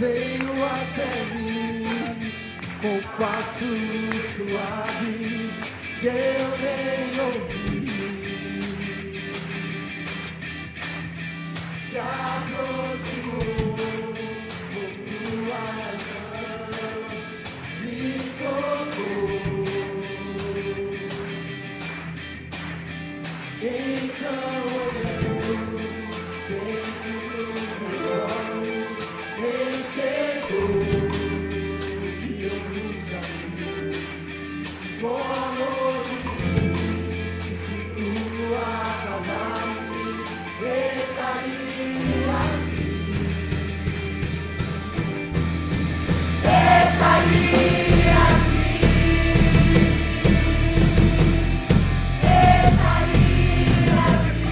veio até mim com passos suaves que eu nem ouvi. Se aproximou com tuas mãos, me tocou. Então olhando dentro dos meus olhos, enxergou que eu nunca vi. Com amor de Deus, se tu acalmasse, estaria aqui. Estaria aqui. Estaria aqui.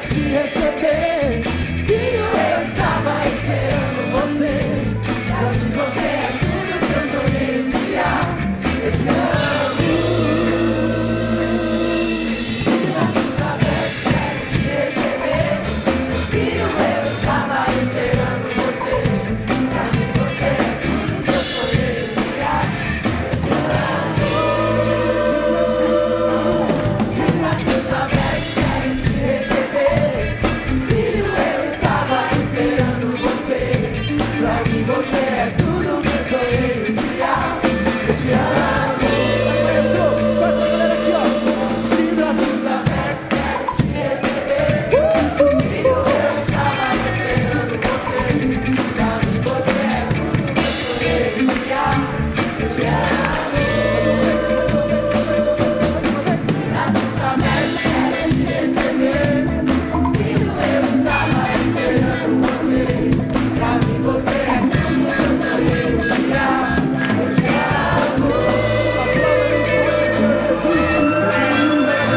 te receber. Filho, eu estava esperando você. Pra mim você é tudo que eu sonhei um dia. Eu te amo. De braços abertos quero te receber. Filho, eu estava esperando você. Pra mim você é tudo que eu sonhei um dia. Eu te amo. De braços abertos quero te receber. Filho, eu estava esperando você. Pra mim você é tudo que eu sonhei um dia. Eu te amo. Maestro, só essa galera aqui, ó. De braços Abertos quero te receber. Filho, eu estava esperando você. Pra mim você é tudo que eu sonhei um dia. Eu te amo. Braços abertos quero te receber. Filho, eu estava esperando você. Pra mim você é tudo que eu sonhei um dia. Eu te amo.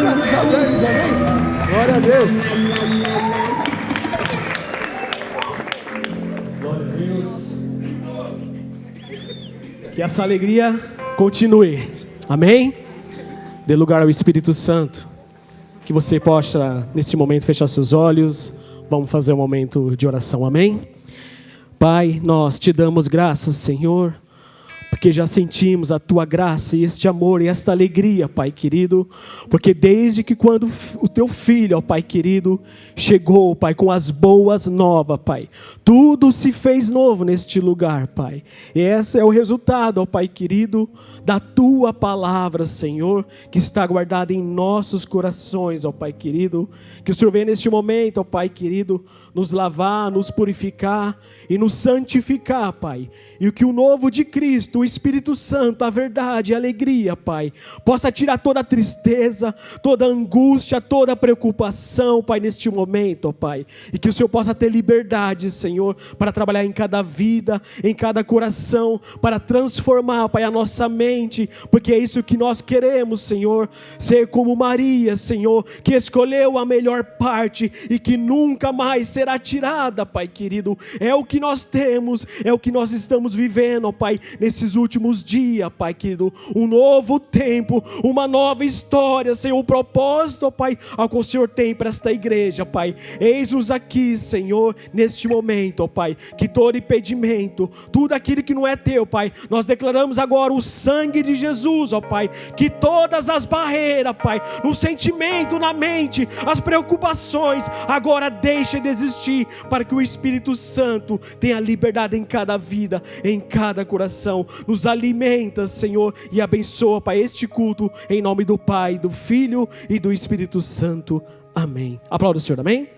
braços abertos, amém? Glória a Deus. Glória a Deus. Que essa alegria continue. Amém? Dê lugar ao Espírito Santo. Que você possa, nesse momento, fechar seus olhos. Vamos fazer um momento de oração. Amém? Pai, nós te damos graças, Senhor, porque já sentimos a tua graça e este amor e esta alegria, Pai querido, porque desde que quando o teu filho, ó Pai querido, chegou, Pai, com as boas novas, Pai, tudo se fez novo neste lugar, Pai. E esse é o resultado, ó Pai querido, da tua palavra, Senhor, que está guardada em nossos corações, ó Pai querido. Que o Senhor venha neste momento, ó Pai querido, nos lavar, nos purificar e nos santificar, Pai. E que o novo de Cristo, o Espírito Santo, a verdade, a alegria, Pai, possa tirar toda a tristeza, toda a angústia, toda a preocupação, Pai, neste momento, ó Pai. E que o Senhor possa ter liberdade, Senhor, para trabalhar em cada vida, em cada coração, para transformar, Pai, a nossa mente, porque é isso que nós queremos, Senhor, ser como Maria, Senhor, que escolheu a melhor parte e que nunca mais será tirada, Pai querido. É o que nós temos, é o que nós estamos vivendo, ó Pai, nesses últimos dias, Pai querido. Um novo tempo, uma nova história, Senhor, o propósito, ó Pai, ao que o Senhor tem para esta igreja, Pai. Eis-nos aqui, Senhor, neste momento, ó Pai, que todo impedimento, tudo aquilo que não é teu, Pai, nós declaramos agora o sangue de Jesus, ó Pai, que todas as barreiras, Pai, no sentimento, na mente, as preocupações, agora deixem de existir, para que o Espírito Santo tenha liberdade em cada vida, em cada coração. Nos alimenta, Senhor, e abençoa, Pai, este culto, em nome do Pai, do Filho e do Espírito Santo. Amém. Aplauda o Senhor, amém?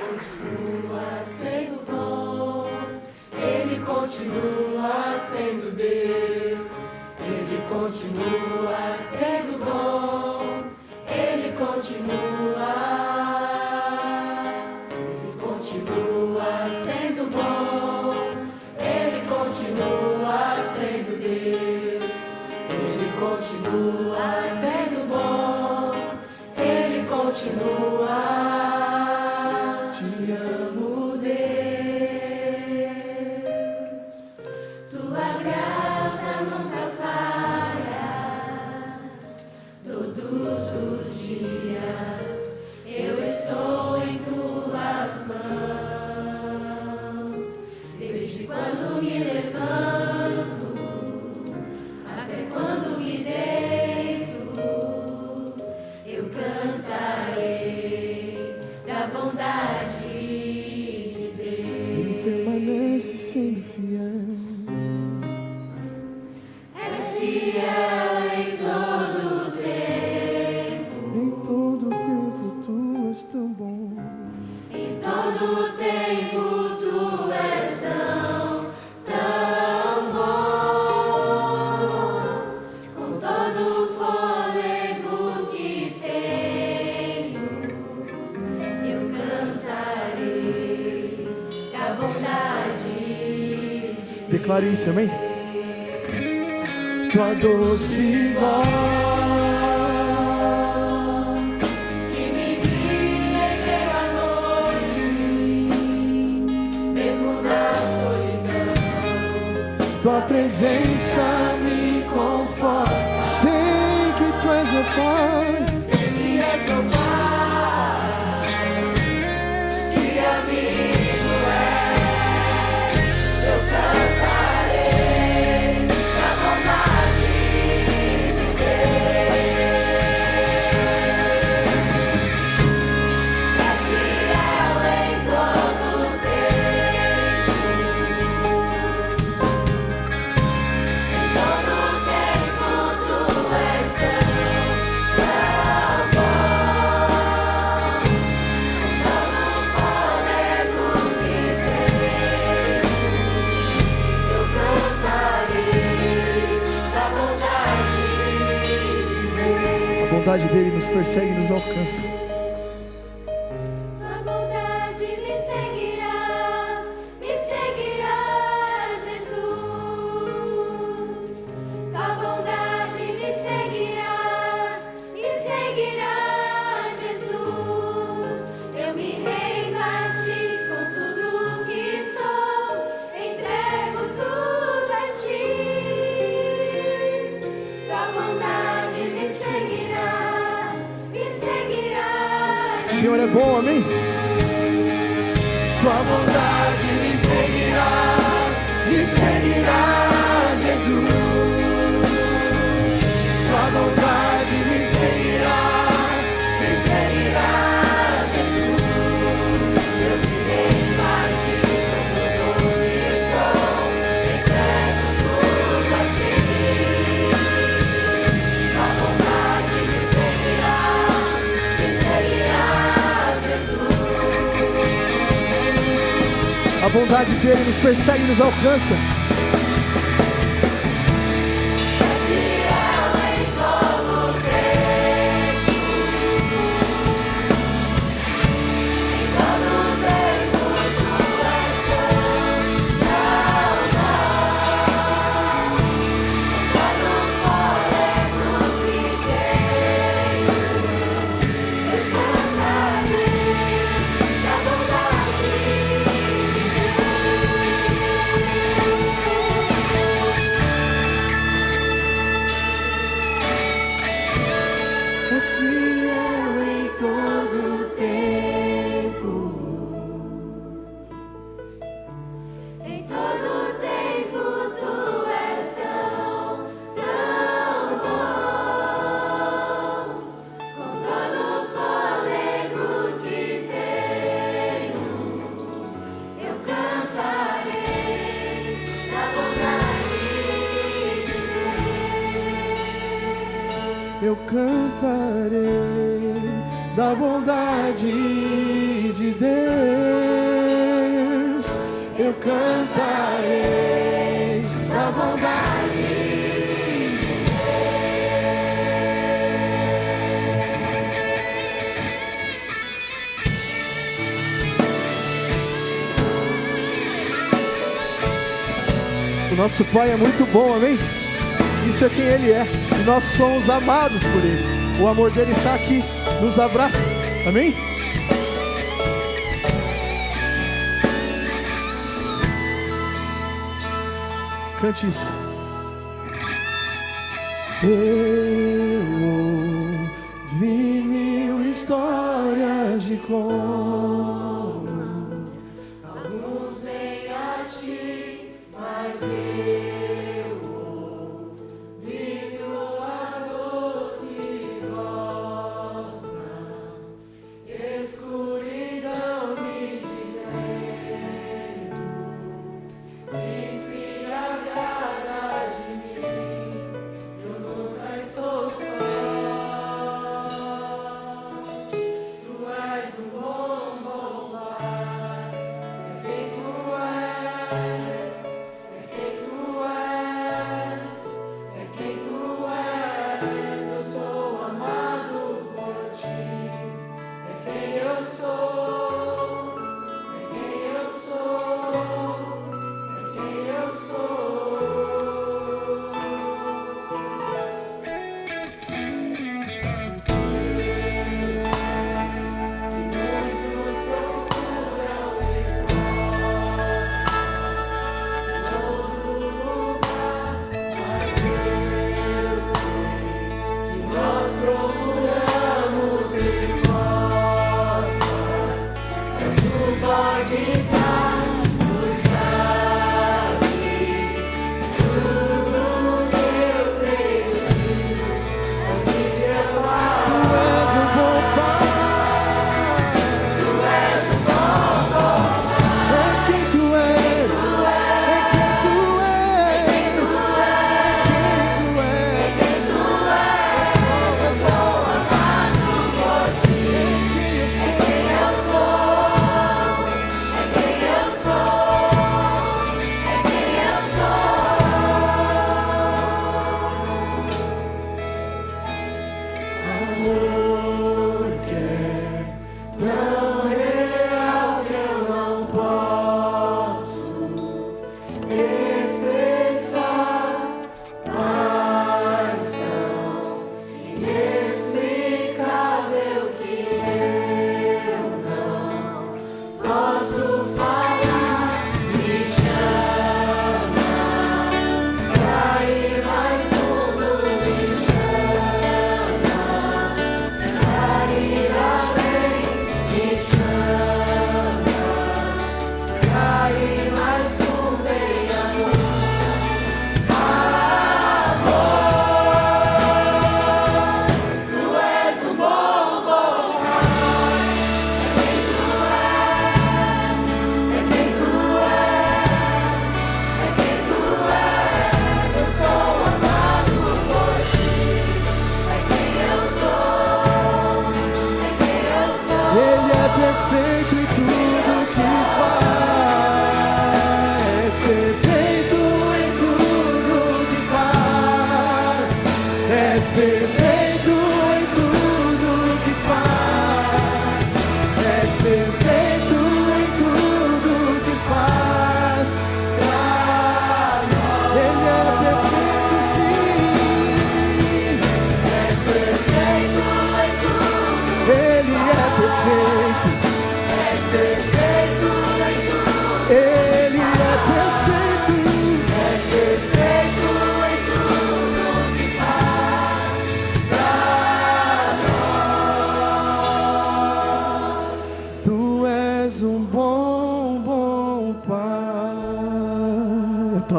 Continua sendo bom, Ele continua sendo Deus, Ele continua sendo bom, Ele continua sendo bom, Ele continua sendo Deus, Ele continua sendo bom, Ele continua. Te amo, Deus, tua graça nunca falha. Todos os dias eu estou em tuas mãos. Desde quando me levanto até quando me deito, eu cantarei da bondade de Deus. Permanece sendo fiel. És fiel em todo tempo, Em todo tempo tu és tão bom. em todo tempo tu és tão bom. Com todo o fôlego que tenho, eu cantarei da bondade de Declare isso, amém? Tua doce voz presença me conforta. Sei que tu és meu Pai. Sei que és meu Pai, que amigo és. Eu cantarei da bondade de Deus. És fiel em todo o tempo. Em todo o tempo tu és tão bom. Todo o fôlego que tenho, eu cantarei da bondade de Deus. A bondade dele nos persegue e nos alcança. A bondade me seguirá, Jesus. A bondade me seguirá, Jesus. Eu me rendo a ti com tudo que sou, entrego tudo a ti. A bondade me seguirá, O Senhor é bom, amém? tua bondade me seguirá, Jesus. Tua bondade me seguirá, Jesus. Eu me rendo a ti com tudo que sou, entrego tudo a ti. Tua bondade me seguirá, Jesus. A bondade dele nos persegue e nos alcança. És fiel em todo o tempo. Em todo o tempo tu és tão bom. Todo o fôlego que tenho, eu cantarei da bondade de És fiel em todo o tempo. Em todo o tempo tu és tão bom. Com todo o fôlego que tenho, eu cantarei da bondade de Deus. Eu cantarei da bondade de Deus. Eu cantarei da bondade de Deus. O nosso Pai é muito bom, amém? Isso é quem Ele é. E nós somos amados por Ele. O amor dele está aqui, nos abraça, amém? Cante isso. Eu ouvi 1000 histórias de como Alguns vêm a ti, mas eu ouvi tua doce voz na escuridão me dizendo que se agrada de mim, que eu nunca estou só. Tu és o bom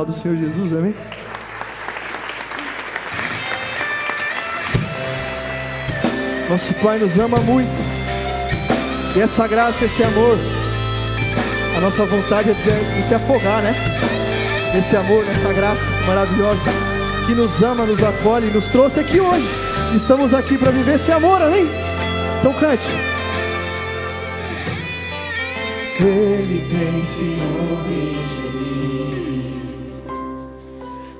Do Senhor Jesus, amém? Nosso Pai nos ama muito, e essa graça, esse amor, a nossa vontade é de se afogar, né? Nesse amor, nessa graça maravilhosa que nos ama, nos acolhe, nos trouxe aqui hoje. Estamos aqui para viver esse amor, amém? Então cante. Ele tem ciúme de mim,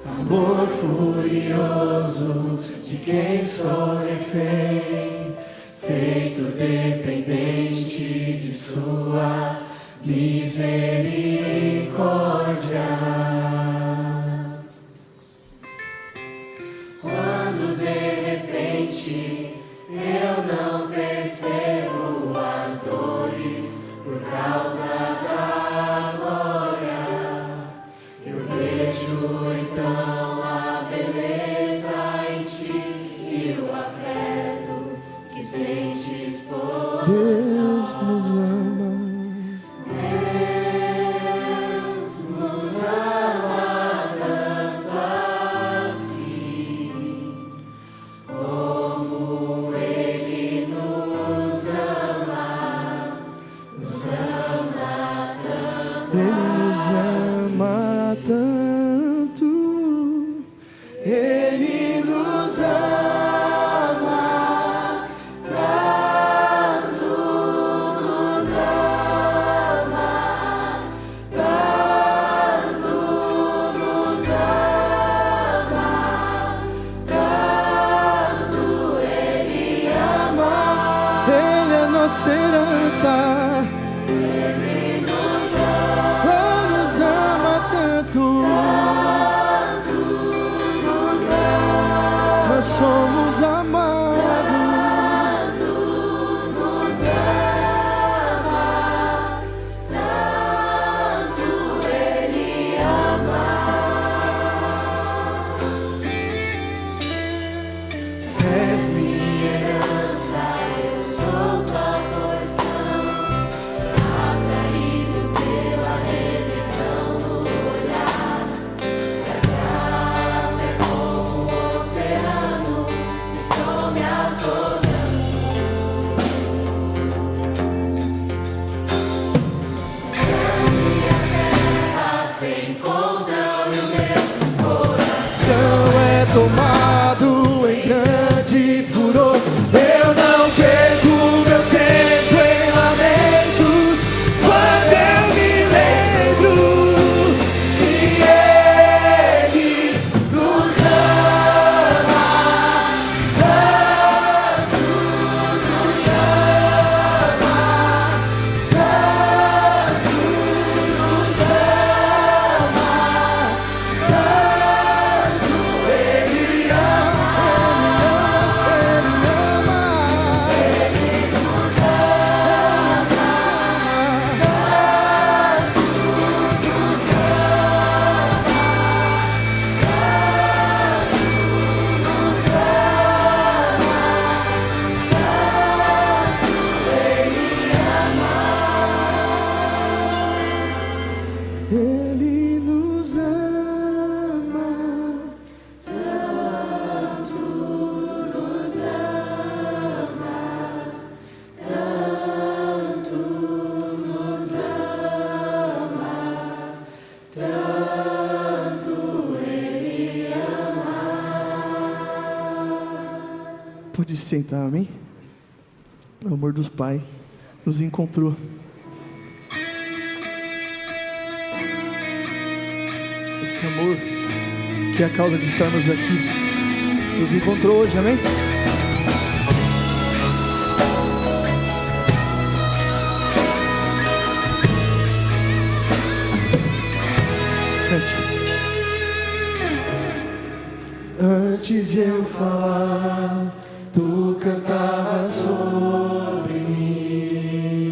amor furioso de quem sou refém, feito dependente de sua misericórdia. Quando de repente eu não percebo as dores por causa da glória, eu vejo então a beleza em ti e o afeto que sentes por Deus nos ama. Deus nos ama tanto assim, como Ele nos ama tanto. Ele nos ama tanto. Ele nos ama tanto. Nos ama tanto. Nos ama tanto. Ele ama. Ele é nossa herança. Nós somos amados. Nos ama tanto, Ele ama. És minha herança, eu sou tua porção, atraído pela redenção no olhar. Se a graça é como o oceano, estou Pode sentar, amém? O amor dos pais nos encontrou. Esse amor que é a causa de estarmos aqui nos encontrou hoje, amém? Antes de eu falar, tu cantava sobre mim.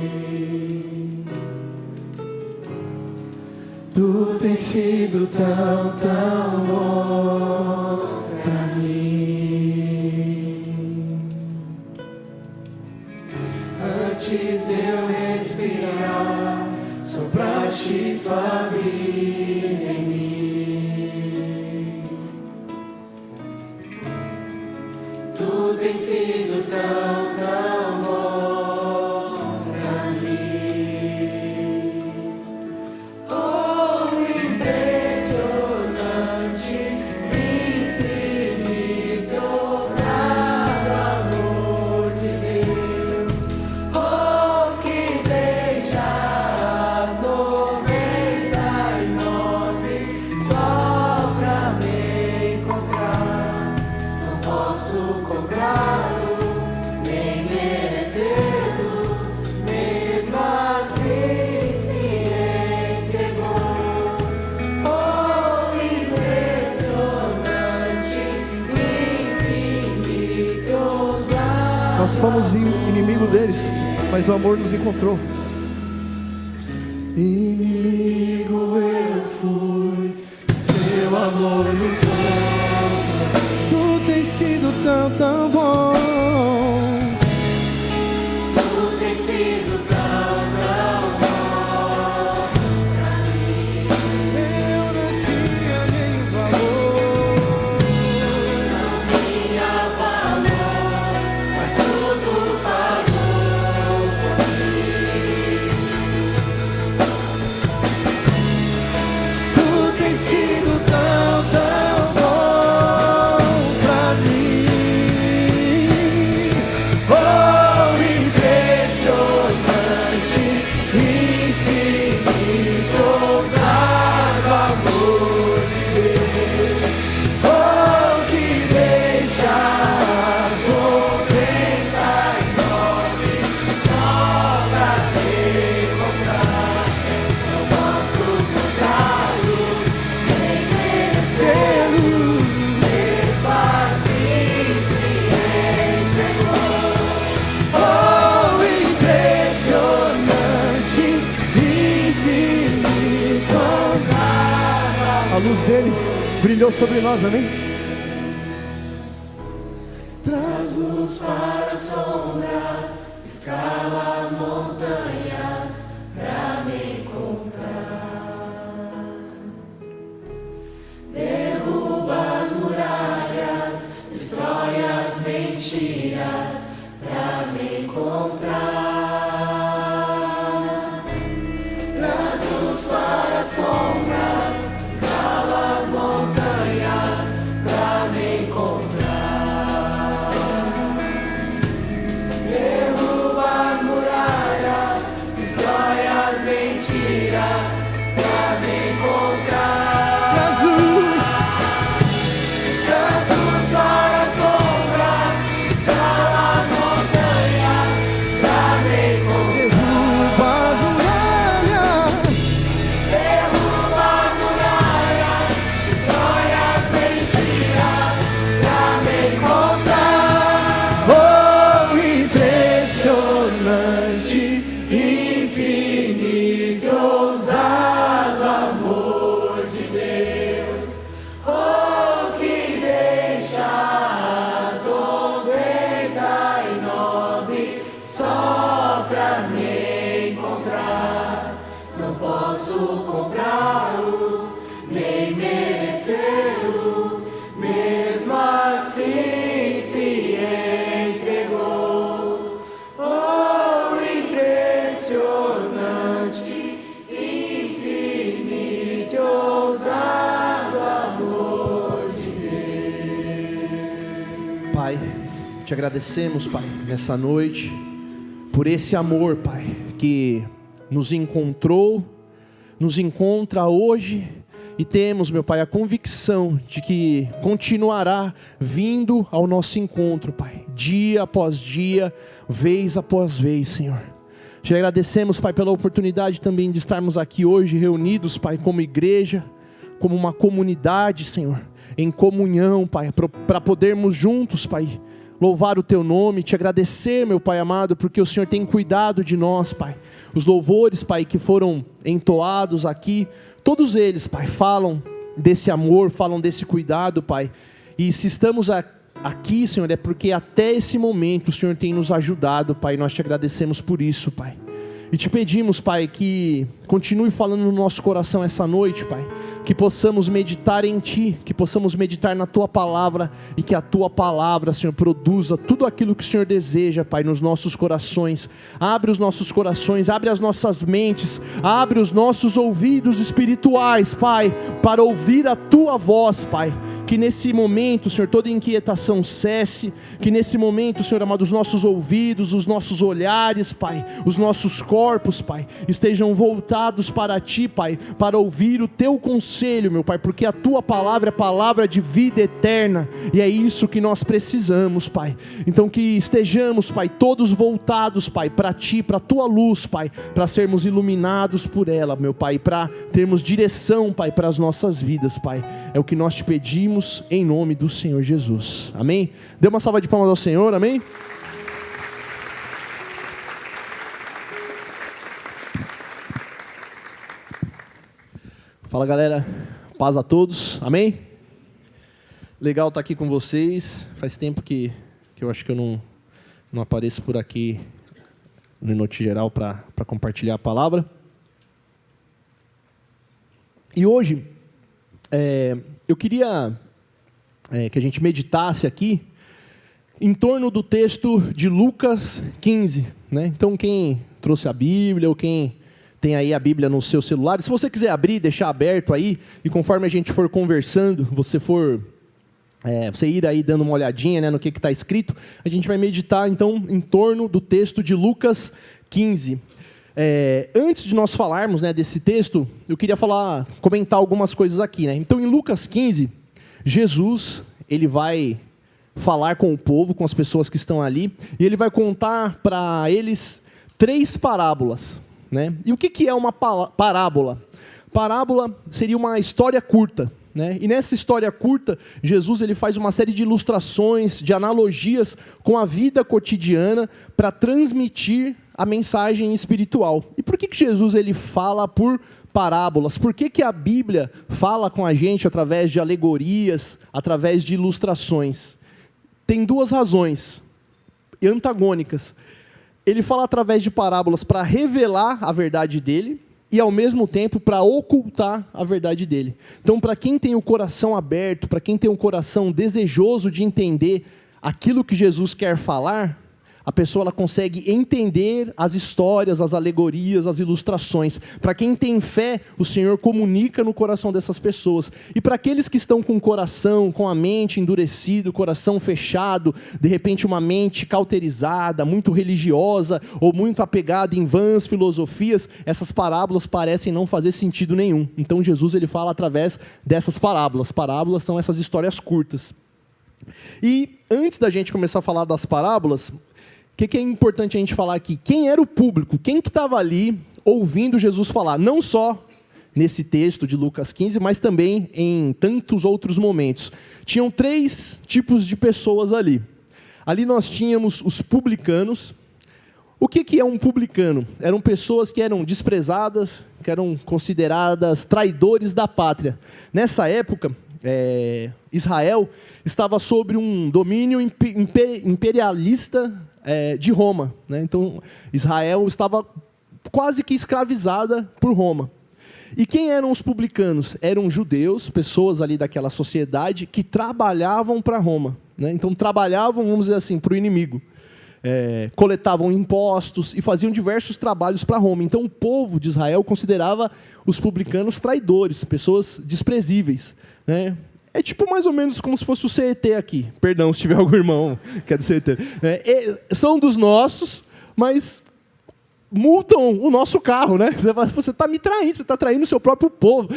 Tu tens sido tão, tão bom pra mim. Antes de eu respirar, sopraste tua vida em mim. Tu tens sido tão, tão bom pra mim. Oh, impressionante, infinito, ousado amor de Deus. Oh, que deixas 99 só pra me encontrar. Não posso comprá-lo, nem merecê-lo, mesmo assim se entregou. Oh, impressionante, infinito, ousado. Nós fomos inimigo deles, mas o amor nos encontrou. Inimigo eu fui, seu amor lutou. Tu tens sido tão, tão bom. Tu tens sido tão, tão bom pra mim. Eu não tinha nem valor. Não tinha valor, mas tudo pagou por mim. Tu tens sido tão, tão bom pra mim. Oh, impressionante, infinito, ousado amor de Deus. Oh, que deixas 99 só pra te encontrar. Não posso comprá-lo, nem merecê-lo, mesmo assim se entregou. Oh, impressionante, infinito, ousado. A luz dele brilhou sobre nós, amém? Traz luz para as sombras, escala as montanhas pra me encontrar. Derruba as muralhas, destrói as mentiras pra me encontrar. Traz luz para as sombras, escala as montanhas pra me encontrar. Derruba as muralhas, destrói as mentiras pra me encontrar. Traz luz para as sombras, escala as montanhas pra me encontrar. Derruba as muralhas, derruba Te agradecemos, Pai, nessa noite, por esse amor, Pai, que nos encontrou, nos encontra hoje, e temos, meu Pai, a convicção de que continuará vindo ao nosso encontro, Pai, dia após dia, vez após vez, Senhor. Te agradecemos, Pai, pela oportunidade também de estarmos aqui hoje reunidos, Pai, como igreja, como uma comunidade, Senhor, em comunhão, Pai, para podermos juntos, Pai, louvar o Teu nome, Te agradecer, meu Pai amado, porque o Senhor tem cuidado de nós, Pai. Os louvores, Pai, que foram entoados aqui, todos eles, Pai, falam desse amor, falam desse cuidado, Pai. E se estamos aqui, Senhor, é porque até esse momento o Senhor tem nos ajudado, Pai. Nós Te agradecemos por isso, Pai. E Te pedimos, Pai, que continue falando no nosso coração essa noite, Pai. Que possamos meditar em Ti, que possamos meditar na Tua palavra, e que a Tua palavra, Senhor, produza tudo aquilo que o Senhor deseja, Pai, nos nossos corações. Abre os nossos corações, abre as nossas mentes, abre os nossos ouvidos espirituais, Pai, para ouvir a Tua voz, Pai. Que nesse momento, Senhor, toda inquietação cesse, que nesse momento, Senhor amado, os nossos ouvidos, os nossos olhares, Pai, os nossos corpos, Pai, estejam voltados para Ti, Pai, para ouvir o Teu conselho, meu Pai, porque a Tua palavra é palavra de vida eterna, e é isso que nós precisamos, Pai. Então que estejamos, Pai, todos voltados, Pai, para Ti, para a Tua luz, Pai, para sermos iluminados por ela, meu Pai, para termos direção, Pai, para as nossas vidas, Pai. É o que nós Te pedimos, em nome do Senhor Jesus, amém? Dê uma salva de palmas ao Senhor, amém? Fala, galera, paz a todos, amém? Legal estar aqui com vocês. Faz tempo que eu acho que eu não apareço por aqui no Noite Geral para compartilhar a palavra. E hoje eu queria que a gente meditasse aqui em torno do texto de Lucas 15, né? Então quem trouxe a Bíblia ou quem tem aí a Bíblia no seu celular, se você quiser abrir, deixar aberto aí, e conforme a gente for conversando, você ir aí dando uma olhadinha, né, no que está escrito, a gente vai meditar então em torno do texto de Lucas 15. Antes de nós falarmos, né, desse texto, eu queria comentar algumas coisas aqui, né? Então em Lucas 15, Jesus, ele vai falar com o povo, com as pessoas que estão ali, e ele vai contar para eles 3 parábolas, né? E o que é uma parábola? Parábola seria uma história curta, né? E nessa história curta, Jesus ele faz uma série de ilustrações, de analogias com a vida cotidiana para transmitir a mensagem espiritual. E por que Jesus ele fala por parábolas? Por que a Bíblia fala com a gente através de alegorias, através de ilustrações? Tem 2 razões antagônicas. Ele fala através de parábolas para revelar a verdade dele e, ao mesmo tempo, para ocultar a verdade dele. Então, para quem tem o coração aberto, para quem tem o coração desejoso de entender aquilo que Jesus quer falar, a pessoa ela consegue entender as histórias, as alegorias, as ilustrações. Para quem tem fé, o Senhor comunica no coração dessas pessoas. E para aqueles que estão com o coração, com a mente endurecida, o coração fechado, de repente uma mente cauterizada, muito religiosa, ou muito apegada em vãs filosofias, essas parábolas parecem não fazer sentido nenhum. Então Jesus ele fala através dessas parábolas. Parábolas são essas histórias curtas. E antes da gente começar a falar das parábolas, o que é importante a gente falar aqui? Quem era o público? Quem que estava ali ouvindo Jesus falar? Não só nesse texto de Lucas 15, mas também em tantos outros momentos. Tinham 3 tipos de pessoas ali. Ali nós tínhamos os publicanos. O que é um publicano? Eram pessoas que eram desprezadas, que eram consideradas traidores da pátria. Nessa época, Israel estava sobre um domínio imperialista de Roma, né? Então Israel estava quase que escravizada por Roma. E quem eram os publicanos? Eram judeus, pessoas ali daquela sociedade que trabalhavam para Roma, né? Então trabalhavam, vamos dizer assim, para o inimigo. Coletavam impostos e faziam diversos trabalhos para Roma. Então o povo de Israel considerava os publicanos traidores, pessoas desprezíveis, né? É tipo mais ou menos como se fosse o CET aqui. Perdão se tiver algum irmão que é do CET. São dos nossos, mas multam o nosso carro, né? Você está me traindo, você está traindo o seu próprio povo.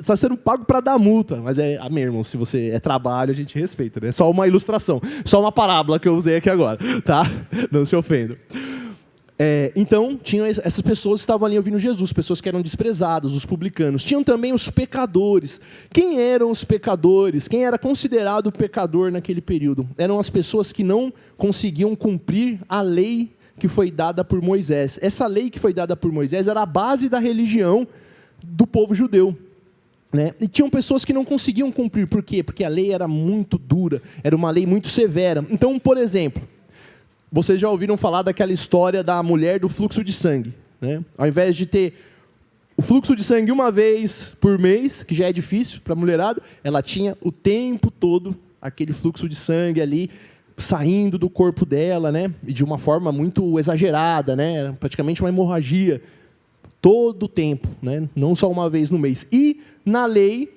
Está sendo pago para dar multa. Mas meu irmão, se você é trabalho, a gente respeita, né? Só uma ilustração, só uma parábola que eu usei aqui agora, tá? Não se ofenda. Então, tinham essas pessoas que estavam ali ouvindo Jesus, pessoas que eram desprezadas, os publicanos. Tinham também os pecadores. Quem eram os pecadores? Quem era considerado pecador naquele período? Eram as pessoas que não conseguiam cumprir a lei que foi dada por Moisés. Essa lei que foi dada por Moisés era a base da religião do povo judeu. Né? E tinham pessoas que não conseguiam cumprir. Por quê? Porque a lei era muito dura, era uma lei muito severa. Então, por exemplo, vocês já ouviram falar daquela história da mulher do fluxo de sangue, né? Ao invés de ter o fluxo de sangue uma vez por mês, que já é difícil para a mulherada, ela tinha o tempo todo aquele fluxo de sangue ali saindo do corpo dela, né? E de uma forma muito exagerada, né? Era praticamente uma hemorragia todo o tempo, né? Não só uma vez no mês. E na lei,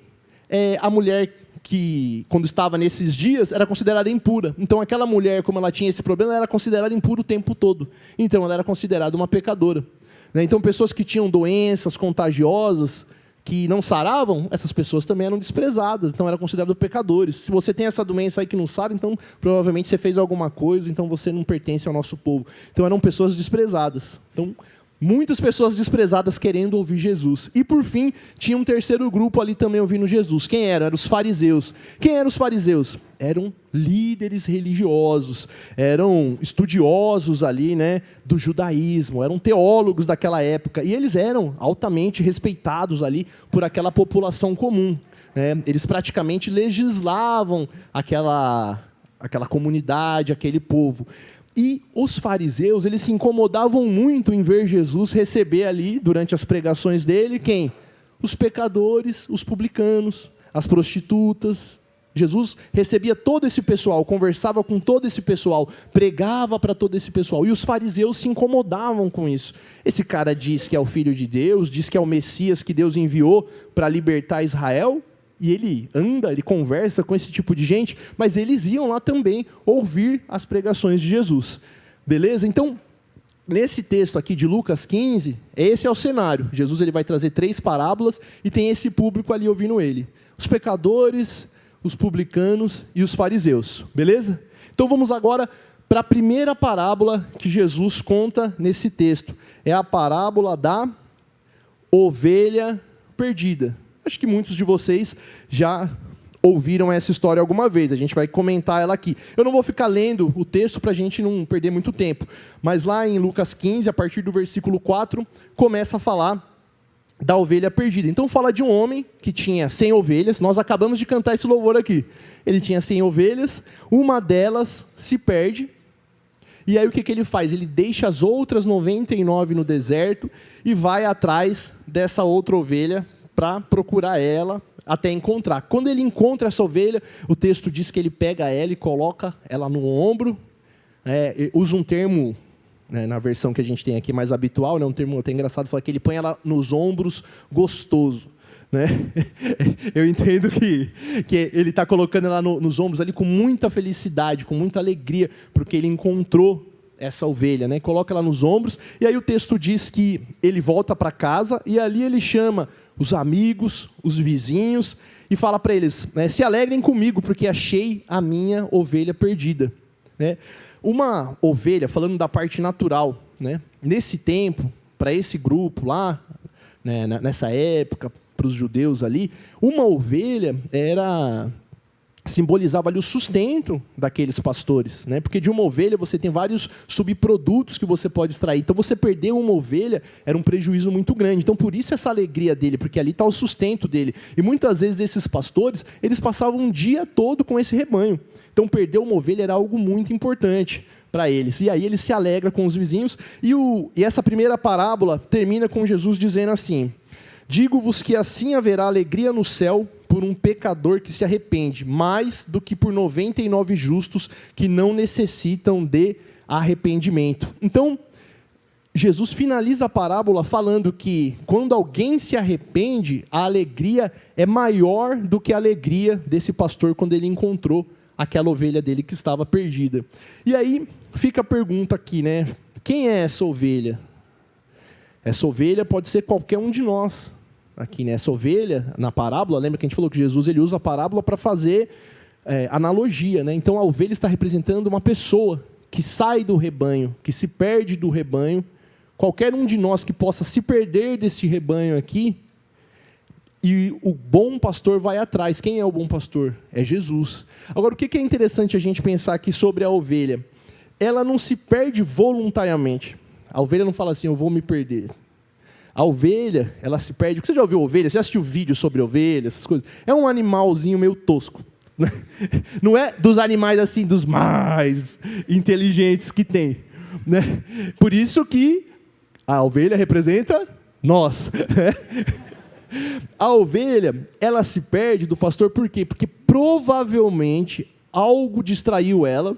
a mulher que, quando estava nesses dias, era considerada impura. Então, aquela mulher, como ela tinha esse problema, ela era considerada impura o tempo todo. Então, ela era considerada uma pecadora. Então, pessoas que tinham doenças contagiosas, que não saravam, essas pessoas também eram desprezadas. Então, eram consideradas pecadores. Se você tem essa doença aí que não sara, então, provavelmente, você fez alguma coisa, então você não pertence ao nosso povo. Então, eram pessoas desprezadas. Então, muitas pessoas desprezadas querendo ouvir Jesus. E, por fim, tinha um terceiro grupo ali também ouvindo Jesus. Quem eram? Eram os fariseus. Quem eram os fariseus? Eram líderes religiosos, eram estudiosos ali, né, do judaísmo, eram teólogos daquela época. E eles eram altamente respeitados ali por aquela população comum. Né? Eles praticamente legislavam aquela comunidade, aquele povo. E os fariseus, eles se incomodavam muito em ver Jesus receber ali, durante as pregações dele, quem? Os pecadores, os publicanos, as prostitutas. Jesus recebia todo esse pessoal, conversava com todo esse pessoal, pregava para todo esse pessoal. E os fariseus se incomodavam com isso. Esse cara diz que é o Filho de Deus, diz que é o Messias que Deus enviou para libertar Israel. E ele anda, ele conversa com esse tipo de gente, mas eles iam lá também ouvir as pregações de Jesus. Beleza? Então, nesse texto aqui de Lucas 15, esse é o cenário. Jesus ele vai trazer 3 parábolas e tem esse público ali ouvindo ele. Os pecadores, os publicanos e os fariseus. Beleza? Então vamos agora para a primeira parábola que Jesus conta nesse texto. É a parábola da ovelha perdida. Acho que muitos de vocês já ouviram essa história alguma vez. A gente vai comentar ela aqui. Eu não vou ficar lendo o texto para a gente não perder muito tempo. Mas lá em Lucas 15, a partir do versículo 4, começa a falar da ovelha perdida. Então fala de um homem que tinha 100 ovelhas. Nós acabamos de cantar esse louvor aqui. Ele tinha 100 ovelhas, uma delas se perde. E aí o que ele faz? Ele deixa as outras 99 no deserto e vai atrás dessa outra ovelha para procurar ela até encontrar. Quando ele encontra essa ovelha, o texto diz que ele pega ela e coloca ela no ombro. Usa um termo, né, na versão que a gente tem aqui mais habitual, né, um termo até engraçado, fala que ele põe ela nos ombros gostoso. Né? Eu entendo que ele está colocando ela nos ombros ali com muita felicidade, com muita alegria, porque ele encontrou essa ovelha, né? Coloca ela nos ombros, e aí o texto diz que ele volta para casa, e ali ele chama os amigos, os vizinhos, e fala para eles, né, se alegrem comigo, porque achei a minha ovelha perdida. Né? Uma ovelha, falando da parte natural, né, nesse tempo, para esse grupo lá, né, nessa época, para os judeus ali, uma ovelha simbolizava ali o sustento daqueles pastores, né? Porque de uma ovelha você tem vários subprodutos que você pode extrair. Então você perder uma ovelha era um prejuízo muito grande. Então por isso essa alegria dele, porque ali está o sustento dele. E muitas vezes esses pastores, eles passavam um dia todo com esse rebanho. Então perder uma ovelha era algo muito importante para eles. E aí ele se alegra com os vizinhos. E essa primeira parábola termina com Jesus dizendo assim: digo-vos que assim haverá alegria no céu por um pecador que se arrepende, mais do que por 99 justos que não necessitam de arrependimento. Então, Jesus finaliza a parábola falando que quando alguém se arrepende, a alegria é maior do que a alegria desse pastor quando ele encontrou aquela ovelha dele que estava perdida. E aí fica a pergunta aqui, né? Quem é essa ovelha? Essa ovelha pode ser qualquer um de nós. Aqui, né? Essa ovelha, na parábola, lembra que a gente falou que Jesus ele usa a parábola para fazer analogia, né? Então a ovelha está representando uma pessoa que sai do rebanho, que se perde do rebanho. Qualquer um de nós que possa se perder deste rebanho aqui, e o bom pastor vai atrás. Quem é o bom pastor? É Jesus. Agora, o que é interessante a gente pensar aqui sobre a ovelha? Ela não se perde voluntariamente. A ovelha não fala assim, eu vou me perder. A ovelha, ela se perde. Você já ouviu ovelha? Você já assistiu vídeo sobre ovelha, essas coisas? É um animalzinho meio tosco. Não é dos animais assim, dos mais inteligentes que tem. Né? Por isso que a ovelha representa nós. A ovelha, ela se perde do pastor por quê? Porque provavelmente algo distraiu ela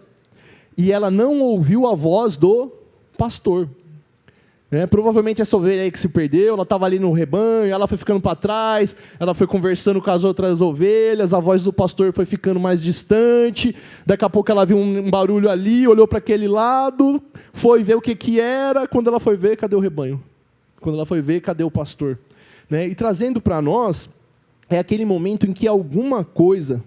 e ela não ouviu a voz do pastor. Provavelmente essa ovelha aí que se perdeu, ela estava ali no rebanho, ela foi ficando para trás, ela foi conversando com as outras ovelhas, a voz do pastor foi ficando mais distante, daqui a pouco ela viu um barulho ali, olhou para aquele lado, foi ver o que era, quando ela foi ver, cadê o rebanho? Quando ela foi ver, cadê o pastor? E trazendo para nós, é aquele momento em que alguma coisa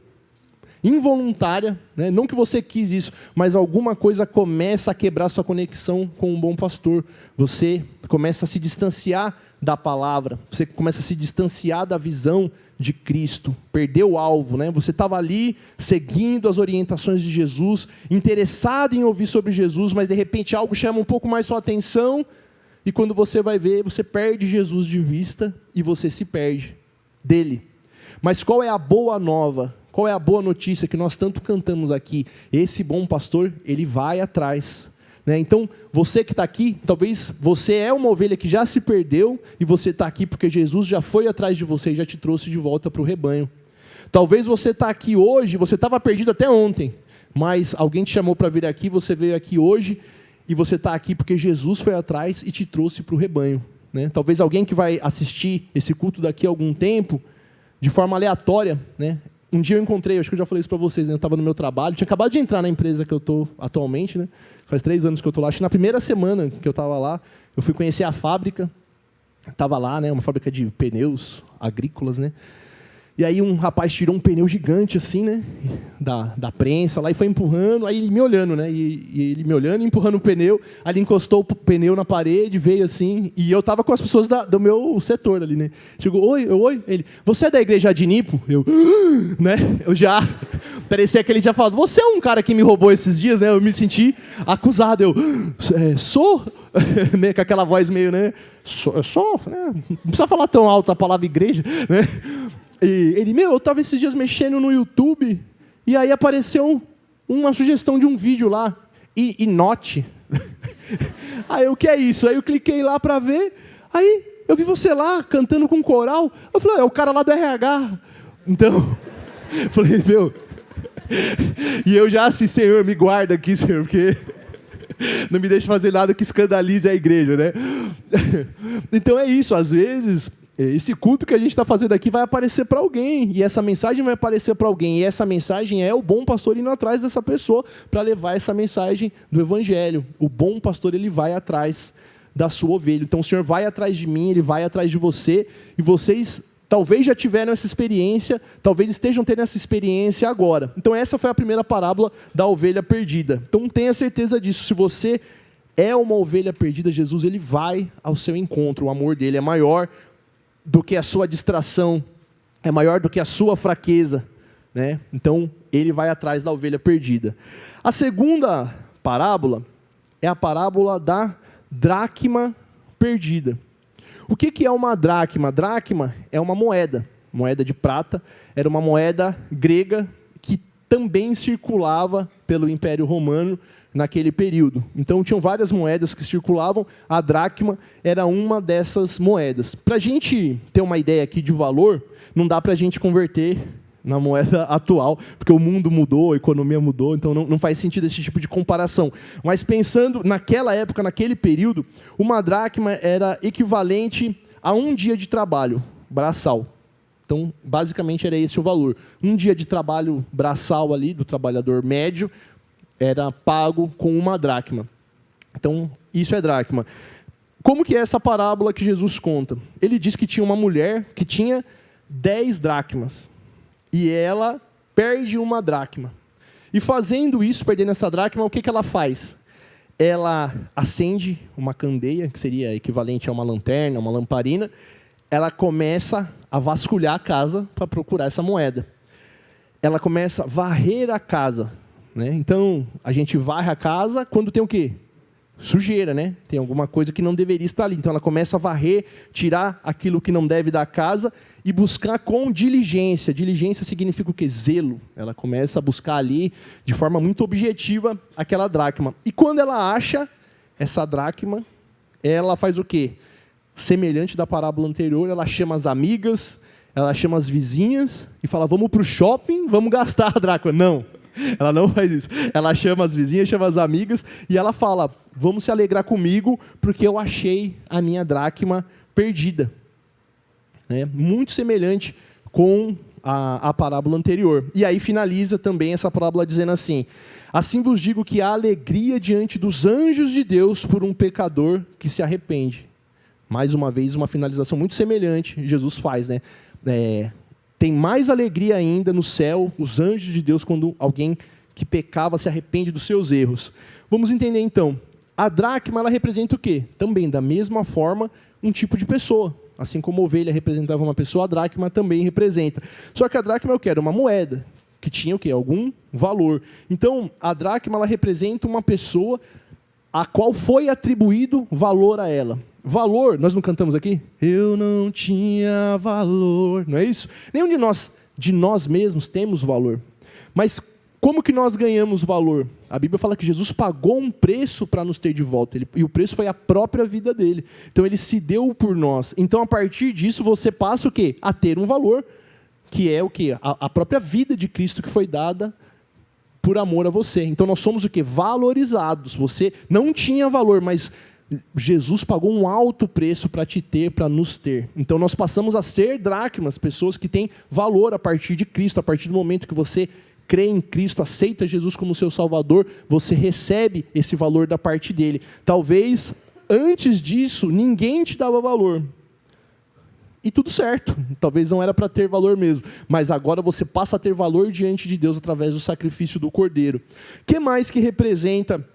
involuntária, não que você quis isso, mas alguma coisa começa a quebrar sua conexão com um bom pastor. Você começa a se distanciar da palavra, você começa a se distanciar da visão de Cristo, perdeu o alvo, Você estava ali seguindo as orientações de Jesus, interessado em ouvir sobre Jesus, mas de repente algo chama um pouco mais sua atenção, e quando você vai ver, você perde Jesus de vista e você se perde dele. Mas qual é a boa nova? Qual é a boa notícia que nós tanto cantamos aqui? Esse bom pastor, ele vai atrás. Então, você que está aqui, talvez você é uma ovelha que já se perdeu e você está aqui porque Jesus já foi atrás de você e já te trouxe de volta para o rebanho. Talvez você está aqui hoje, você estava perdido até ontem, mas alguém te chamou para vir aqui, você veio aqui hoje e você está aqui porque Jesus foi atrás e te trouxe para o rebanho. Talvez alguém que vai assistir esse culto daqui a algum tempo, de forma aleatória, Um dia eu encontrei, acho que eu já falei isso para vocês, eu estava no meu trabalho, tinha acabado de entrar na empresa que eu estou atualmente, Faz 3 anos que eu estou lá, acho que na primeira semana que eu estava lá, eu fui conhecer a fábrica, estava lá, uma fábrica de pneus agrícolas, E aí um rapaz tirou um pneu gigante assim, da prensa lá e foi empurrando, aí ele me olhando, E ele me olhando, empurrando o pneu, aí ele encostou o pneu na parede, veio assim, e eu estava com as pessoas do meu setor ali, Chegou, oi, ele, você é da igreja de Nipo? Eu já, parecia que ele tinha falado, você é um cara que me roubou esses dias, Eu me senti acusado, eu, sou? Com aquela voz meio, sou, não precisa falar tão alto a palavra igreja, E ele, eu estava esses dias mexendo no YouTube, e aí apareceu uma sugestão de um vídeo lá, e note. Aí o que é isso? Aí eu cliquei lá para ver, aí eu vi você lá, cantando com coral, eu falei, é o cara lá do RH. Então, eu falei, e eu já assim, Senhor, me guarda aqui, Senhor, porque não me deixe fazer nada que escandalize a igreja, Então é isso, às vezes esse culto que a gente está fazendo aqui vai aparecer para alguém, e essa mensagem vai aparecer para alguém, e essa mensagem é o bom pastor indo atrás dessa pessoa para levar essa mensagem do evangelho. O bom pastor, ele vai atrás da sua ovelha. Então o Senhor vai atrás de mim, ele vai atrás de você, e vocês talvez já tiveram essa experiência, talvez estejam tendo essa experiência agora. Então essa foi a primeira parábola da ovelha perdida. Então tenha certeza disso, se você é uma ovelha perdida, Jesus ele vai ao seu encontro, o amor dele é maior do que a sua distração, é maior do que a sua fraqueza, Então, ele vai atrás da ovelha perdida. A segunda parábola é a parábola da dracma perdida. O que é uma dracma? Dracma é uma moeda de prata, era uma moeda grega que também circulava pelo Império Romano naquele período. Então, tinham várias moedas que circulavam, a dracma era uma dessas moedas. Para a gente ter uma ideia aqui de valor, não dá para a gente converter na moeda atual, porque o mundo mudou, a economia mudou, então não faz sentido esse tipo de comparação. Mas pensando naquela época, naquele período, uma dracma era equivalente a 1 dia de trabalho braçal. Então, basicamente, era esse o valor. 1 dia de trabalho braçal ali, do trabalhador médio, era pago com 1 dracma. Então, isso é dracma. Como que é essa parábola que Jesus conta? Ele diz que tinha uma mulher que tinha 10 dracmas. E ela perde 1 dracma. E fazendo isso, perdendo essa dracma, o que ela faz? Ela acende uma candeia, que seria equivalente a uma lanterna, uma lamparina. Ela começa a vasculhar a casa para procurar essa moeda. Ela começa a varrer a casa, né? Então, a gente varre a casa quando tem o quê? Sujeira, né? Tem alguma coisa que não deveria estar ali. Então, ela começa a varrer, tirar aquilo que não deve da casa e buscar com diligência. Diligência significa o quê? Zelo. Ela começa a buscar ali, de forma muito objetiva, aquela dracma. E quando ela acha essa dracma, ela faz o quê? Semelhante da parábola anterior, ela chama as amigas, ela chama as vizinhas e fala, vamos para o shopping, vamos gastar a dracma. Não, ela não faz isso. Ela chama as vizinhas, chama as amigas e ela fala, vamos se alegrar comigo porque eu achei a minha dracma perdida. Né? Muito semelhante com a parábola anterior. E aí finaliza também essa parábola dizendo assim, assim vos digo que há alegria diante dos anjos de Deus por um pecador que se arrepende. Mais uma vez, uma finalização muito semelhante Jesus faz, né? Tem mais alegria ainda no céu, os anjos de Deus, quando alguém que pecava se arrepende dos seus erros. Vamos entender então. A dracma, ela representa o quê? Também, da mesma forma, um tipo de pessoa. Assim como a ovelha representava uma pessoa, a dracma também representa. Só que a dracma é o quê? Era uma moeda, que tinha o quê? Algum valor. Então, a dracma, ela representa uma pessoa a qual foi atribuído valor a ela. Valor, nós não cantamos aqui? Eu não tinha valor, não é isso? Nenhum de nós mesmos temos valor. Mas como que nós ganhamos valor? A Bíblia fala que Jesus pagou um preço para nos ter de volta. E o preço foi a própria vida dele. Então ele se deu por nós. Então a partir disso você passa o quê? A ter um valor, que é o quê? A própria vida de Cristo que foi dada por amor a você. Então nós somos o quê? Valorizados. Você não tinha valor, mas Jesus pagou um alto preço para te ter, para nos ter. Então nós passamos a ser dracmas, pessoas que têm valor a partir de Cristo, a partir do momento que você crê em Cristo, aceita Jesus como seu Salvador, você recebe esse valor da parte dele. Talvez antes disso ninguém te dava valor. E tudo certo, talvez não era para ter valor mesmo, mas agora você passa a ter valor diante de Deus através do sacrifício do Cordeiro. O que mais que representa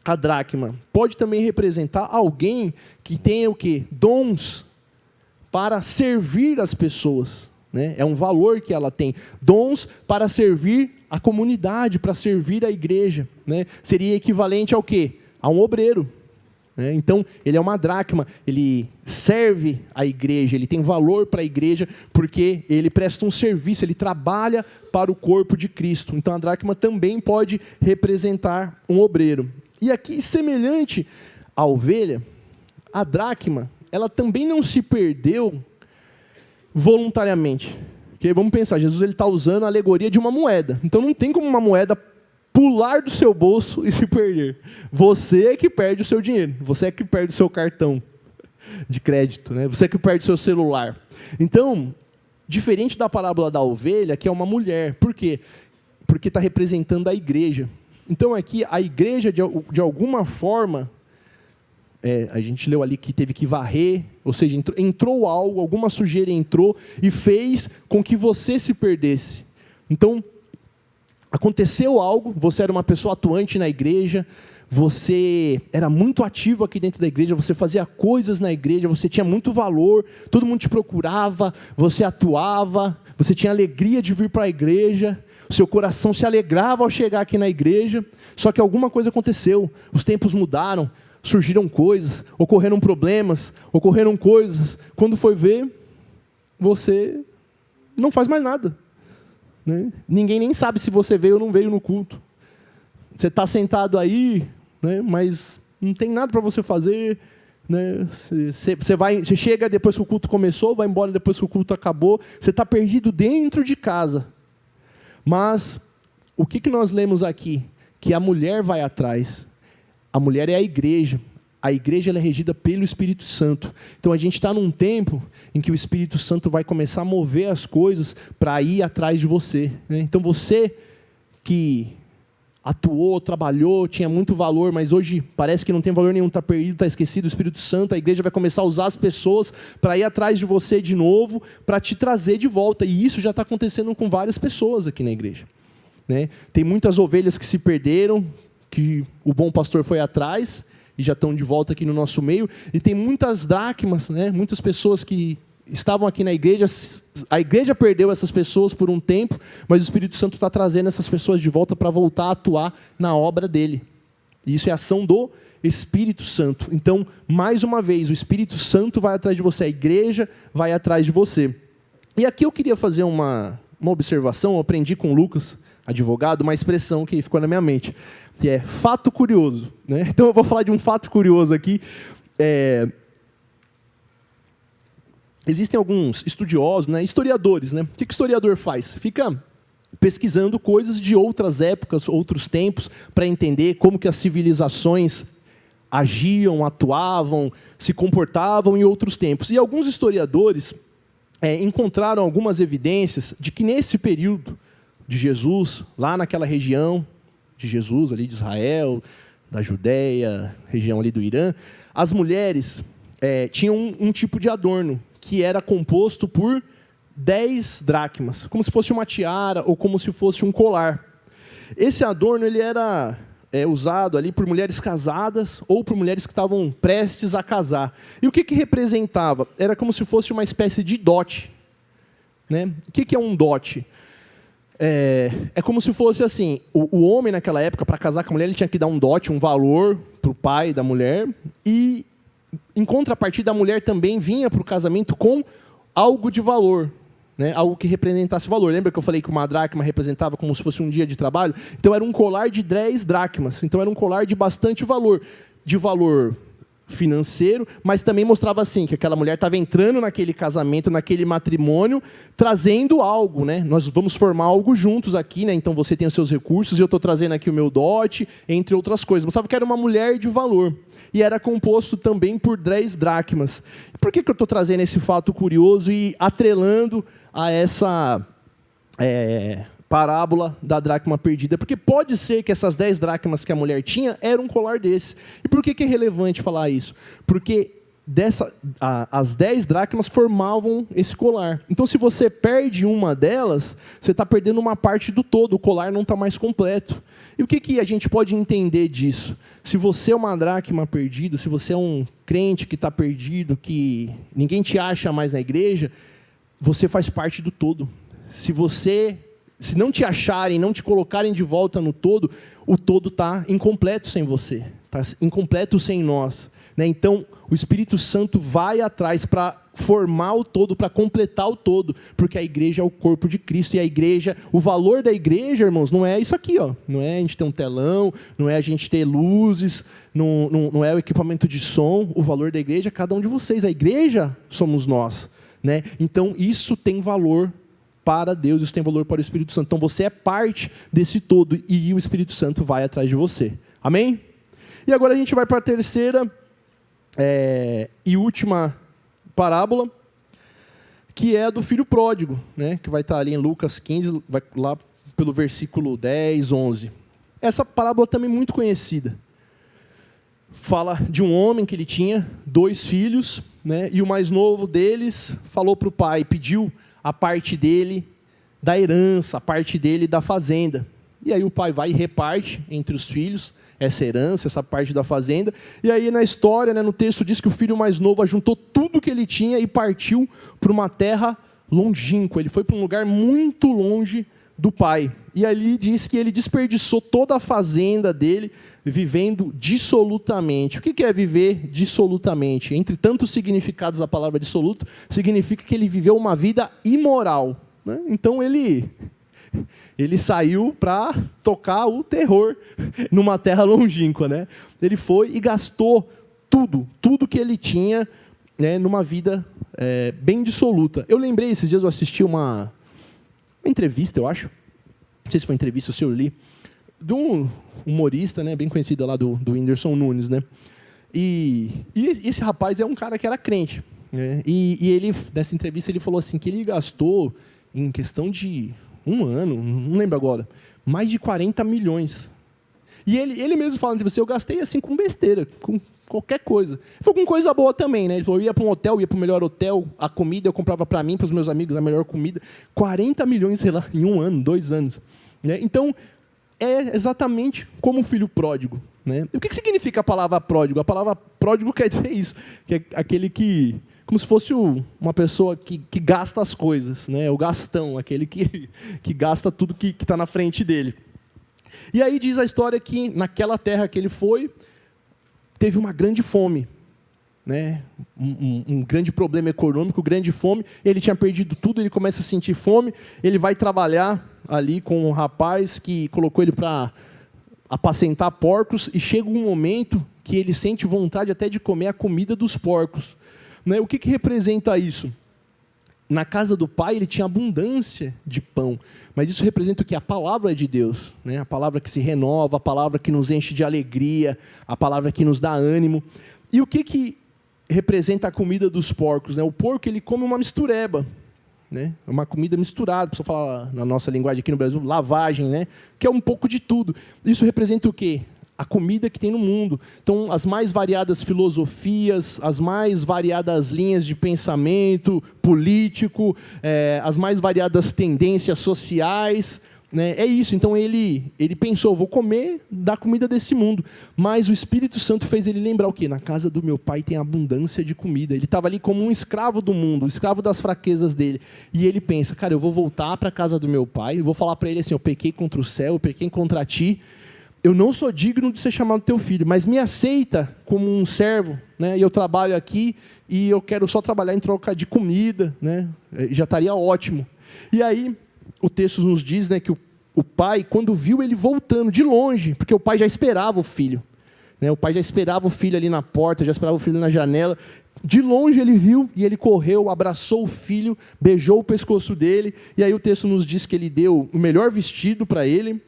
a dracma? Pode também representar alguém que tenha o quê? Dons para servir as pessoas. Né? É um valor que ela tem. Dons para servir a comunidade, para servir a igreja. Né? Seria equivalente ao quê? A um obreiro. Né? Então, ele é uma dracma, ele serve a igreja, ele tem valor para a igreja, porque ele presta um serviço, ele trabalha para o corpo de Cristo. Então, a dracma também pode representar um obreiro. E aqui, semelhante à ovelha, a dracma, ela também não se perdeu voluntariamente. Porque vamos pensar, Jesus está usando a alegoria de uma moeda. Então não tem como uma moeda pular do seu bolso e se perder. Você é que perde o seu dinheiro. Você é que perde o seu cartão de crédito. Né? Você é que perde o seu celular. Então, diferente da parábola da ovelha, que é uma mulher. Por quê? Porque está representando a igreja. Então aqui, a igreja, de alguma forma, a gente leu ali que teve que varrer, ou seja, entrou algo, alguma sujeira entrou e fez com que você se perdesse. Então, aconteceu algo, você era uma pessoa atuante na igreja, você era muito ativo aqui dentro da igreja, você fazia coisas na igreja, você tinha muito valor, todo mundo te procurava, você atuava, você tinha alegria de vir para a igreja, o seu coração se alegrava ao chegar aqui na igreja, só que alguma coisa aconteceu, os tempos mudaram, surgiram coisas, ocorreram problemas, ocorreram coisas, quando foi ver, você não faz mais nada. Né? Ninguém nem sabe se você veio ou não veio no culto. Você está sentado aí, né, mas não tem nada para você fazer. Né? Você chega depois que o culto começou, vai embora depois que o culto acabou. Você está perdido dentro de casa. Mas o que nós lemos aqui? Que a mulher vai atrás. A mulher é a igreja. A igreja ela é regida pelo Espírito Santo. Então a gente está num tempo em que o Espírito Santo vai começar a mover as coisas para ir atrás de você, né? Então você que atuou, trabalhou, tinha muito valor, mas hoje parece que não tem valor nenhum, está perdido, está esquecido, o Espírito Santo, a igreja vai começar a usar as pessoas para ir atrás de você de novo, para te trazer de volta. E isso já está acontecendo com várias pessoas aqui na igreja, né? Tem muitas ovelhas que se perderam, que o bom pastor foi atrás, e já estão de volta aqui no nosso meio. E tem muitas dracmas, né? Muitas pessoas que estavam aqui na igreja. A igreja perdeu essas pessoas por um tempo, mas o Espírito Santo está trazendo essas pessoas de volta para voltar a atuar na obra dele. E isso é ação do Espírito Santo. Então, mais uma vez, o Espírito Santo vai atrás de você, a igreja vai atrás de você. E aqui eu queria fazer uma observação, eu aprendi com o Lucas, advogado, uma expressão que ficou na minha mente, que é fato curioso, né? Então eu vou falar de um fato curioso aqui. Existem alguns estudiosos, né, historiadores, né? O que o historiador faz? Fica pesquisando coisas de outras épocas, outros tempos, para entender como que as civilizações agiam, atuavam, se comportavam em outros tempos. E alguns historiadores encontraram algumas evidências de que nesse período de Jesus, lá naquela região de Jesus, ali de Israel, da Judéia, região ali do Irã, as mulheres tinham um tipo de adorno que era composto por 10 dracmas, como se fosse uma tiara ou como se fosse um colar. Esse adorno ele era usado ali por mulheres casadas ou por mulheres que estavam prestes a casar. E o que representava? Era como se fosse uma espécie de dote, né? O que é um dote? É como se fosse assim, o homem naquela época, para casar com a mulher, ele tinha que dar um dote, um valor para o pai da mulher, e em contrapartida a mulher também vinha para o casamento com algo de valor, né? Algo que representasse valor. Lembra que eu falei que uma dracma representava como se fosse um dia de trabalho? Então era um colar de 10 dracmas, então era um colar de bastante valor, de valor financeiro, mas também mostrava assim, que aquela mulher estava entrando naquele casamento, naquele matrimônio, trazendo algo, né? Nós vamos formar algo juntos aqui, né? Então você tem os seus recursos, e eu estou trazendo aqui o meu dote, entre outras coisas. Mostrava que era uma mulher de valor. E era composto também por 10 dracmas. Por que eu estou trazendo esse fato curioso e atrelando a essa parábola da dracma perdida? Porque pode ser que essas 10 dracmas que a mulher tinha era um colar desse. E por que é relevante falar isso? Porque as 10 dracmas formavam esse colar. Então, se você perde uma delas, você está perdendo uma parte do todo, o colar não está mais completo. E o que a gente pode entender disso? Se você é uma dracma perdida, se você é um crente que está perdido, que ninguém te acha mais na igreja, você faz parte do todo. Se não te acharem, não te colocarem de volta no todo, o todo está incompleto sem você, está incompleto sem nós, né? Então, o Espírito Santo vai atrás para formar o todo, para completar o todo, porque a igreja é o corpo de Cristo, e a igreja, o valor da igreja, irmãos, não é isso aqui, ó. Não é a gente ter um telão, não é a gente ter luzes, não é o equipamento de som. O valor da igreja é cada um de vocês, a igreja somos nós, né? Então, isso tem valor para Deus, isso tem valor para o Espírito Santo. Então você é parte desse todo e o Espírito Santo vai atrás de você. Amém? E agora a gente vai para a terceira e última parábola, que é a do filho pródigo, né? Que vai estar ali em Lucas 15, vai lá pelo versículo 10, 11. Essa parábola também é muito conhecida. Fala de um homem que ele tinha 2 filhos, né? E o mais novo deles falou para o pai, pediu a parte dele da herança, a parte dele da fazenda. E aí o pai vai e reparte entre os filhos essa herança, essa parte da fazenda. E aí na história, né, no texto diz que o filho mais novo ajuntou tudo que ele tinha e partiu para uma terra longínqua. Ele foi para um lugar muito longe do pai. E ali diz que ele desperdiçou toda a fazenda dele vivendo dissolutamente. O que é viver dissolutamente? Entre tantos significados da palavra dissoluto, significa que ele viveu uma vida imoral, né? Então ele saiu para tocar o terror numa terra longínqua, né? Ele foi e gastou tudo que ele tinha, né, numa vida bem dissoluta. Eu lembrei, esses dias eu assisti uma entrevista, eu acho, não sei se foi entrevista ou se eu li, de um humorista, né, bem conhecido lá do Whindersson Nunes, né? E esse rapaz é um cara que era crente, né? E ele, nessa entrevista, ele falou assim, que ele gastou, em questão de um ano, não lembro agora, mais de 40 milhões. E ele mesmo fala, eu gastei assim com besteira, com qualquer coisa. Foi com coisa boa também, né? Ele falou, eu ia para um hotel, ia para o melhor hotel, a comida eu comprava para mim, para os meus amigos, a melhor comida. 40 milhões, sei lá, em um ano, 2 anos. Né? Então, é exatamente como o filho pródigo. Né? E o que significa a palavra pródigo? A palavra pródigo quer dizer isso, que é aquele que, como se fosse uma pessoa que gasta as coisas, né? O gastão, aquele que gasta tudo que está na frente dele. E aí diz a história que naquela terra que ele foi, teve uma grande fome. Né? Um grande problema econômico, grande fome, ele tinha perdido tudo, ele começa a sentir fome, ele vai trabalhar ali com um rapaz que colocou ele para apacentar porcos, e chega um momento que ele sente vontade até de comer a comida dos porcos. Né? O que representa isso? Na casa do pai ele tinha abundância de pão, mas isso representa o quê? A palavra de Deus, né? A palavra que se renova, a palavra que nos enche de alegria, a palavra que nos dá ânimo. E o que representa a comida dos porcos? Né? O porco ele come uma mistureba, né? Uma comida misturada, a pessoa fala na nossa linguagem aqui no Brasil, lavagem, né? Que é um pouco de tudo. Isso representa o quê? A comida que tem no mundo. Então, as mais variadas filosofias, as mais variadas linhas de pensamento político, as mais variadas tendências sociais. Né? É isso. Então, ele pensou, vou comer da comida desse mundo. Mas o Espírito Santo fez ele lembrar o quê? Na casa do meu pai tem abundância de comida. Ele estava ali como um escravo do mundo, um escravo das fraquezas dele. E ele pensa, cara, eu vou voltar para a casa do meu pai, eu vou falar para ele assim, eu pequei contra o céu, eu pequei contra ti, eu não sou digno de ser chamado teu filho, mas me aceita como um servo, né? E eu trabalho aqui e eu quero só trabalhar em troca de comida, né? Já estaria ótimo. E aí o texto nos diz, né, que o pai, quando viu ele voltando de longe, porque o pai já esperava o filho, né? O pai já esperava o filho ali na porta, já esperava o filho na janela. De longe ele viu e ele correu, abraçou o filho, beijou o pescoço dele. E aí o texto nos diz que ele deu o melhor vestido para ele,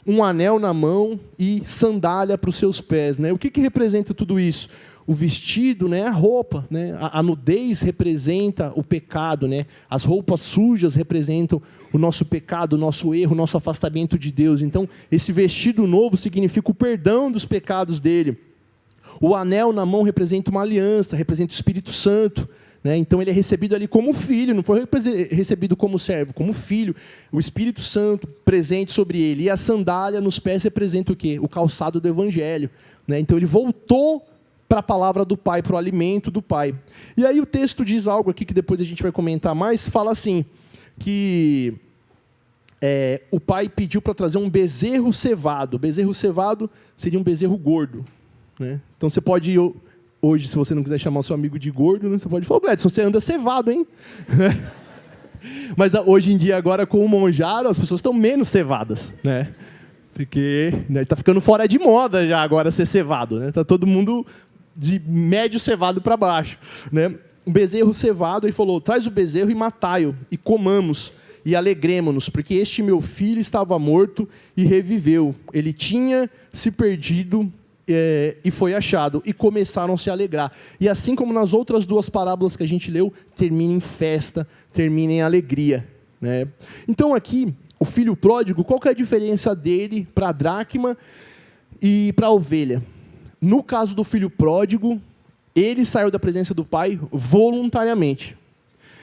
um anel na mão e sandália para os seus pés. Né? O que representa tudo isso? O vestido, né? A roupa. Né? A nudez representa o pecado. Né? As roupas sujas representam o nosso pecado, o nosso erro, o nosso afastamento de Deus. Então, esse vestido novo significa o perdão dos pecados dele. O anel na mão representa uma aliança, representa o Espírito Santo. Né? Então ele é recebido ali como filho, não foi recebido como servo, como filho. O Espírito Santo presente sobre ele. E a sandália nos pés representa o quê? O calçado do Evangelho. Né? Então ele voltou para a palavra do Pai, para o alimento do Pai. E aí o texto diz algo aqui que depois a gente vai comentar mais, fala assim, que o pai pediu para trazer um bezerro cevado. Bezerro cevado seria um bezerro gordo. Né? Então você pode ir... Hoje, se você não quiser chamar o seu amigo de gordo, né, você pode falar, Gledson, você anda cevado, hein? Mas hoje em dia, agora com o Monjaro, as pessoas estão menos cevadas, né? Porque está ficando fora de moda já agora ser cevado, né? Está todo mundo de médio cevado para baixo. Né? Um bezerro cevado, ele falou, traz o bezerro e matai-o, e comamos, e alegremo-nos, porque este meu filho estava morto e reviveu. Ele tinha se perdido e foi achado, e começaram a se alegrar. E assim como nas outras 2 parábolas que a gente leu, termina em festa, termina em alegria. Né? Então aqui, o filho pródigo, qual que é a diferença dele para a dracma e para a ovelha? No caso do filho pródigo, ele saiu da presença do pai voluntariamente.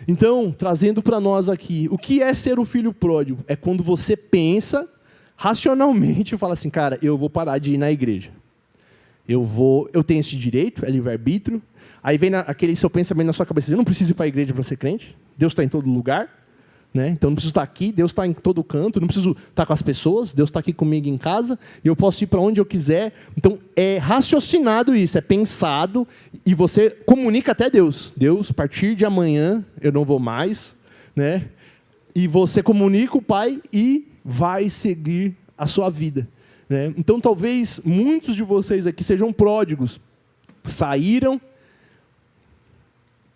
Então, trazendo para nós aqui, o que é ser o filho pródigo? É quando você pensa racionalmente e fala assim, cara, eu vou parar de ir na igreja. Eu tenho esse direito, é livre-arbítrio. Aí vem aquele seu pensamento na sua cabeça, eu não preciso ir para a igreja para ser crente, Deus está em todo lugar, né? Então não preciso estar aqui, Deus está em todo canto, não preciso estar com as pessoas, Deus está aqui comigo em casa, e eu posso ir para onde eu quiser. Então é raciocinado isso, é pensado, e você comunica até Deus. Deus, a partir de amanhã eu não vou mais, né? E você comunica o Pai e vai seguir a sua vida. Né? Então, talvez muitos de vocês aqui sejam pródigos, saíram,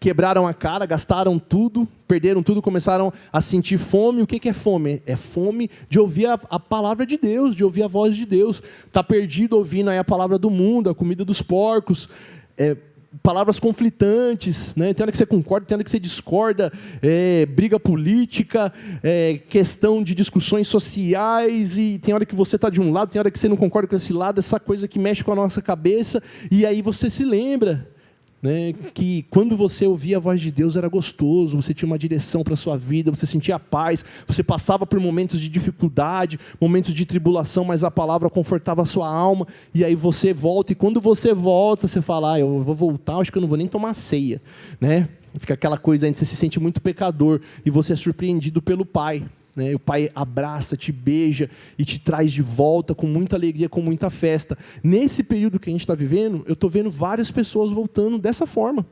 quebraram a cara, gastaram tudo, perderam tudo, começaram a sentir fome. O que é fome? É fome de ouvir a palavra de Deus, de ouvir a voz de Deus. Está perdido ouvindo aí a palavra do mundo, a comida dos porcos, palavras conflitantes, né? Tem hora que você concorda, tem hora que você discorda, briga política, questão de discussões sociais, e tem hora que você está de um lado, tem hora que você não concorda com esse lado, essa coisa que mexe com a nossa cabeça, e aí você se lembra, né, que quando você ouvia a voz de Deus era gostoso, você tinha uma direção para a sua vida, você sentia paz, você passava por momentos de dificuldade, momentos de tribulação, mas a palavra confortava a sua alma, e aí você volta, e quando você volta, você fala, eu vou voltar, acho que eu não vou nem tomar ceia, né? Fica aquela coisa aí, você se sente muito pecador, e você é surpreendido pelo Pai, né? O Pai abraça, te beija e te traz de volta com muita alegria, com muita festa. Nesse período que a gente está vivendo, eu estou vendo várias pessoas voltando dessa forma.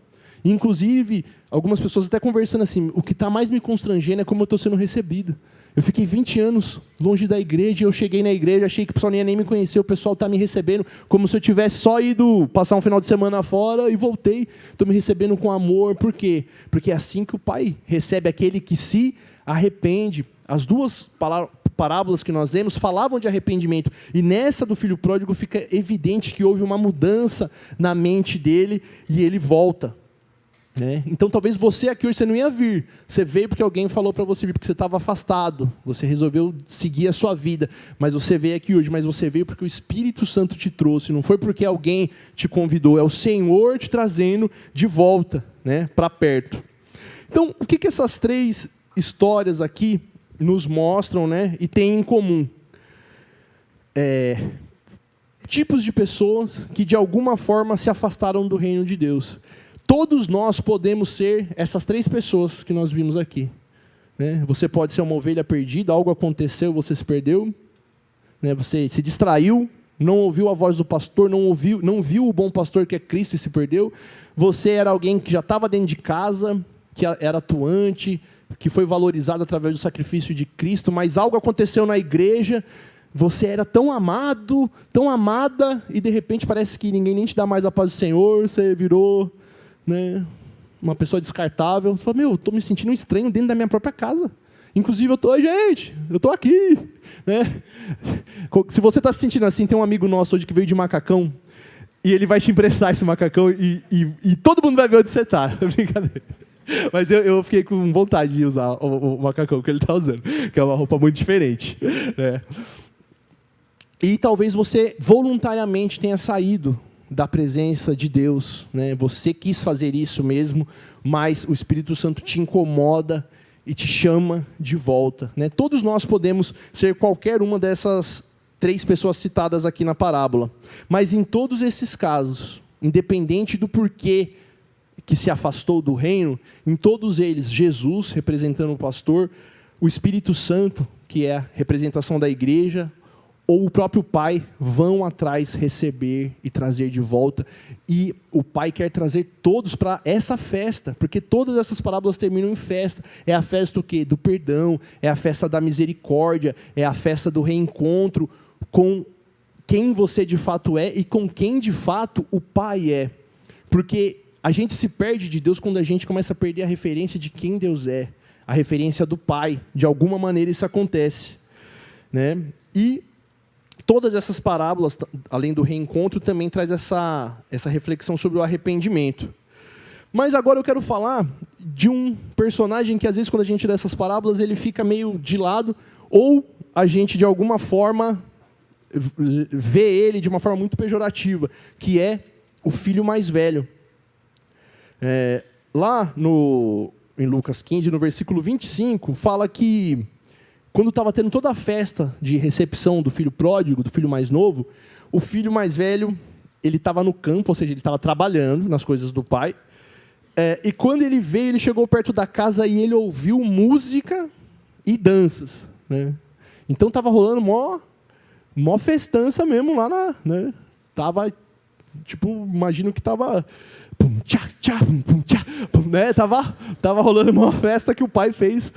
Inclusive, algumas pessoas até conversando assim, o que está mais me constrangendo é como eu estou sendo recebido. Eu fiquei 20 anos longe da igreja, eu cheguei na igreja, achei que o pessoal nem ia nem me conhecer, o pessoal está me recebendo como se eu tivesse só ido passar um final de semana fora e voltei. Estou me recebendo com amor. Por quê? Porque é assim que o Pai recebe aquele que se arrepende. As duas parábolas que nós lemos falavam de arrependimento. E nessa do filho pródigo fica evidente que houve uma mudança na mente dele e ele volta. Né? Então talvez você aqui hoje você não ia vir. Você veio porque alguém falou para você vir, porque você estava afastado. Você resolveu seguir a sua vida. Mas você veio aqui hoje, mas você veio porque o Espírito Santo te trouxe. Não foi porque alguém te convidou. É o Senhor te trazendo de volta, né, para perto. Então, o que essas três histórias aqui nos mostram, né, e têm em comum? Tipos de pessoas que de alguma forma se afastaram do reino de Deus. Todos nós podemos ser essas três pessoas que nós vimos aqui. Né? Você pode ser uma ovelha perdida, algo aconteceu, você se perdeu, né? Você se distraiu, não ouviu a voz do pastor, não viu o bom pastor que é Cristo e se perdeu. Você era alguém que já estava dentro de casa, que era atuante, que foi valorizado através do sacrifício de Cristo, mas algo aconteceu na igreja, você era tão amado, tão amada, e de repente parece que ninguém nem te dá mais a paz do Senhor, você virou, né, uma pessoa descartável. Você fala, estou me sentindo estranho dentro da minha própria casa. Inclusive, eu estou aqui. Né? Se você está se sentindo assim, tem um amigo nosso hoje que veio de macacão, e ele vai te emprestar esse macacão, e todo mundo vai ver onde você está. Brincadeira. Mas eu fiquei com vontade de usar o macacão que ele está usando, que é uma roupa muito diferente. Né? E talvez você voluntariamente tenha saído da presença de Deus. Né? Você quis fazer isso mesmo, mas o Espírito Santo te incomoda e te chama de volta. Né? Todos nós podemos ser qualquer uma dessas três pessoas citadas aqui na parábola. Mas em todos esses casos, independente do porquê que se afastou do reino, em todos eles, Jesus, representando o pastor, o Espírito Santo, que é a representação da igreja, ou o próprio Pai, vão atrás receber e trazer de volta. E o Pai quer trazer todos para essa festa, porque todas essas parábolas terminam em festa. É a festa do quê? Do perdão, é a festa da misericórdia, é a festa do reencontro com quem você de fato é e com quem de fato o Pai é. Porque a gente se perde de Deus quando a gente começa a perder a referência de quem Deus é, a referência do Pai. De alguma maneira isso acontece. Né? E todas essas parábolas, além do reencontro, também traz essa reflexão sobre o arrependimento. Mas agora eu quero falar de um personagem que às vezes quando a gente lê essas parábolas ele fica meio de lado, ou a gente de alguma forma vê ele de uma forma muito pejorativa, que é o filho mais velho. Lá em Lucas 15, no versículo 25, fala que quando estava tendo toda a festa de recepção do filho pródigo, do filho mais novo, o filho mais velho, ele estava no campo, ou seja, ele estava trabalhando nas coisas do pai, e quando ele veio, ele chegou perto da casa e ele ouviu música e danças. Né? Então estava rolando mó festança mesmo lá né? Tava, imagino que estava né? Tava rolando uma festa que o pai fez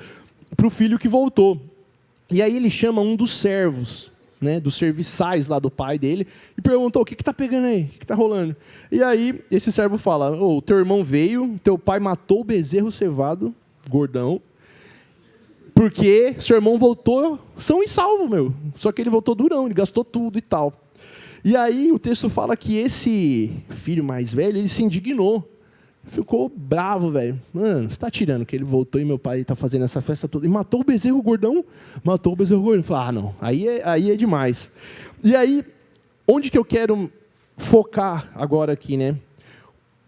para o filho que voltou. E aí ele chama um dos servos, né, dos serviçais lá do pai dele, e perguntou: o que está pegando aí? O que está rolando? E aí esse servo fala: teu irmão veio, teu pai matou o bezerro cevado, gordão, porque seu irmão voltou são e salvo, meu. Só que ele voltou durão, ele gastou tudo e tal. E aí o texto fala que esse filho mais velho, ele se indignou. Ficou bravo, velho. Mano, você está tirando que ele voltou e meu pai está fazendo essa festa toda. E matou o bezerro gordão? Matou o bezerro gordão. Falei: não, aí é demais. E aí, onde que eu quero focar agora aqui, né?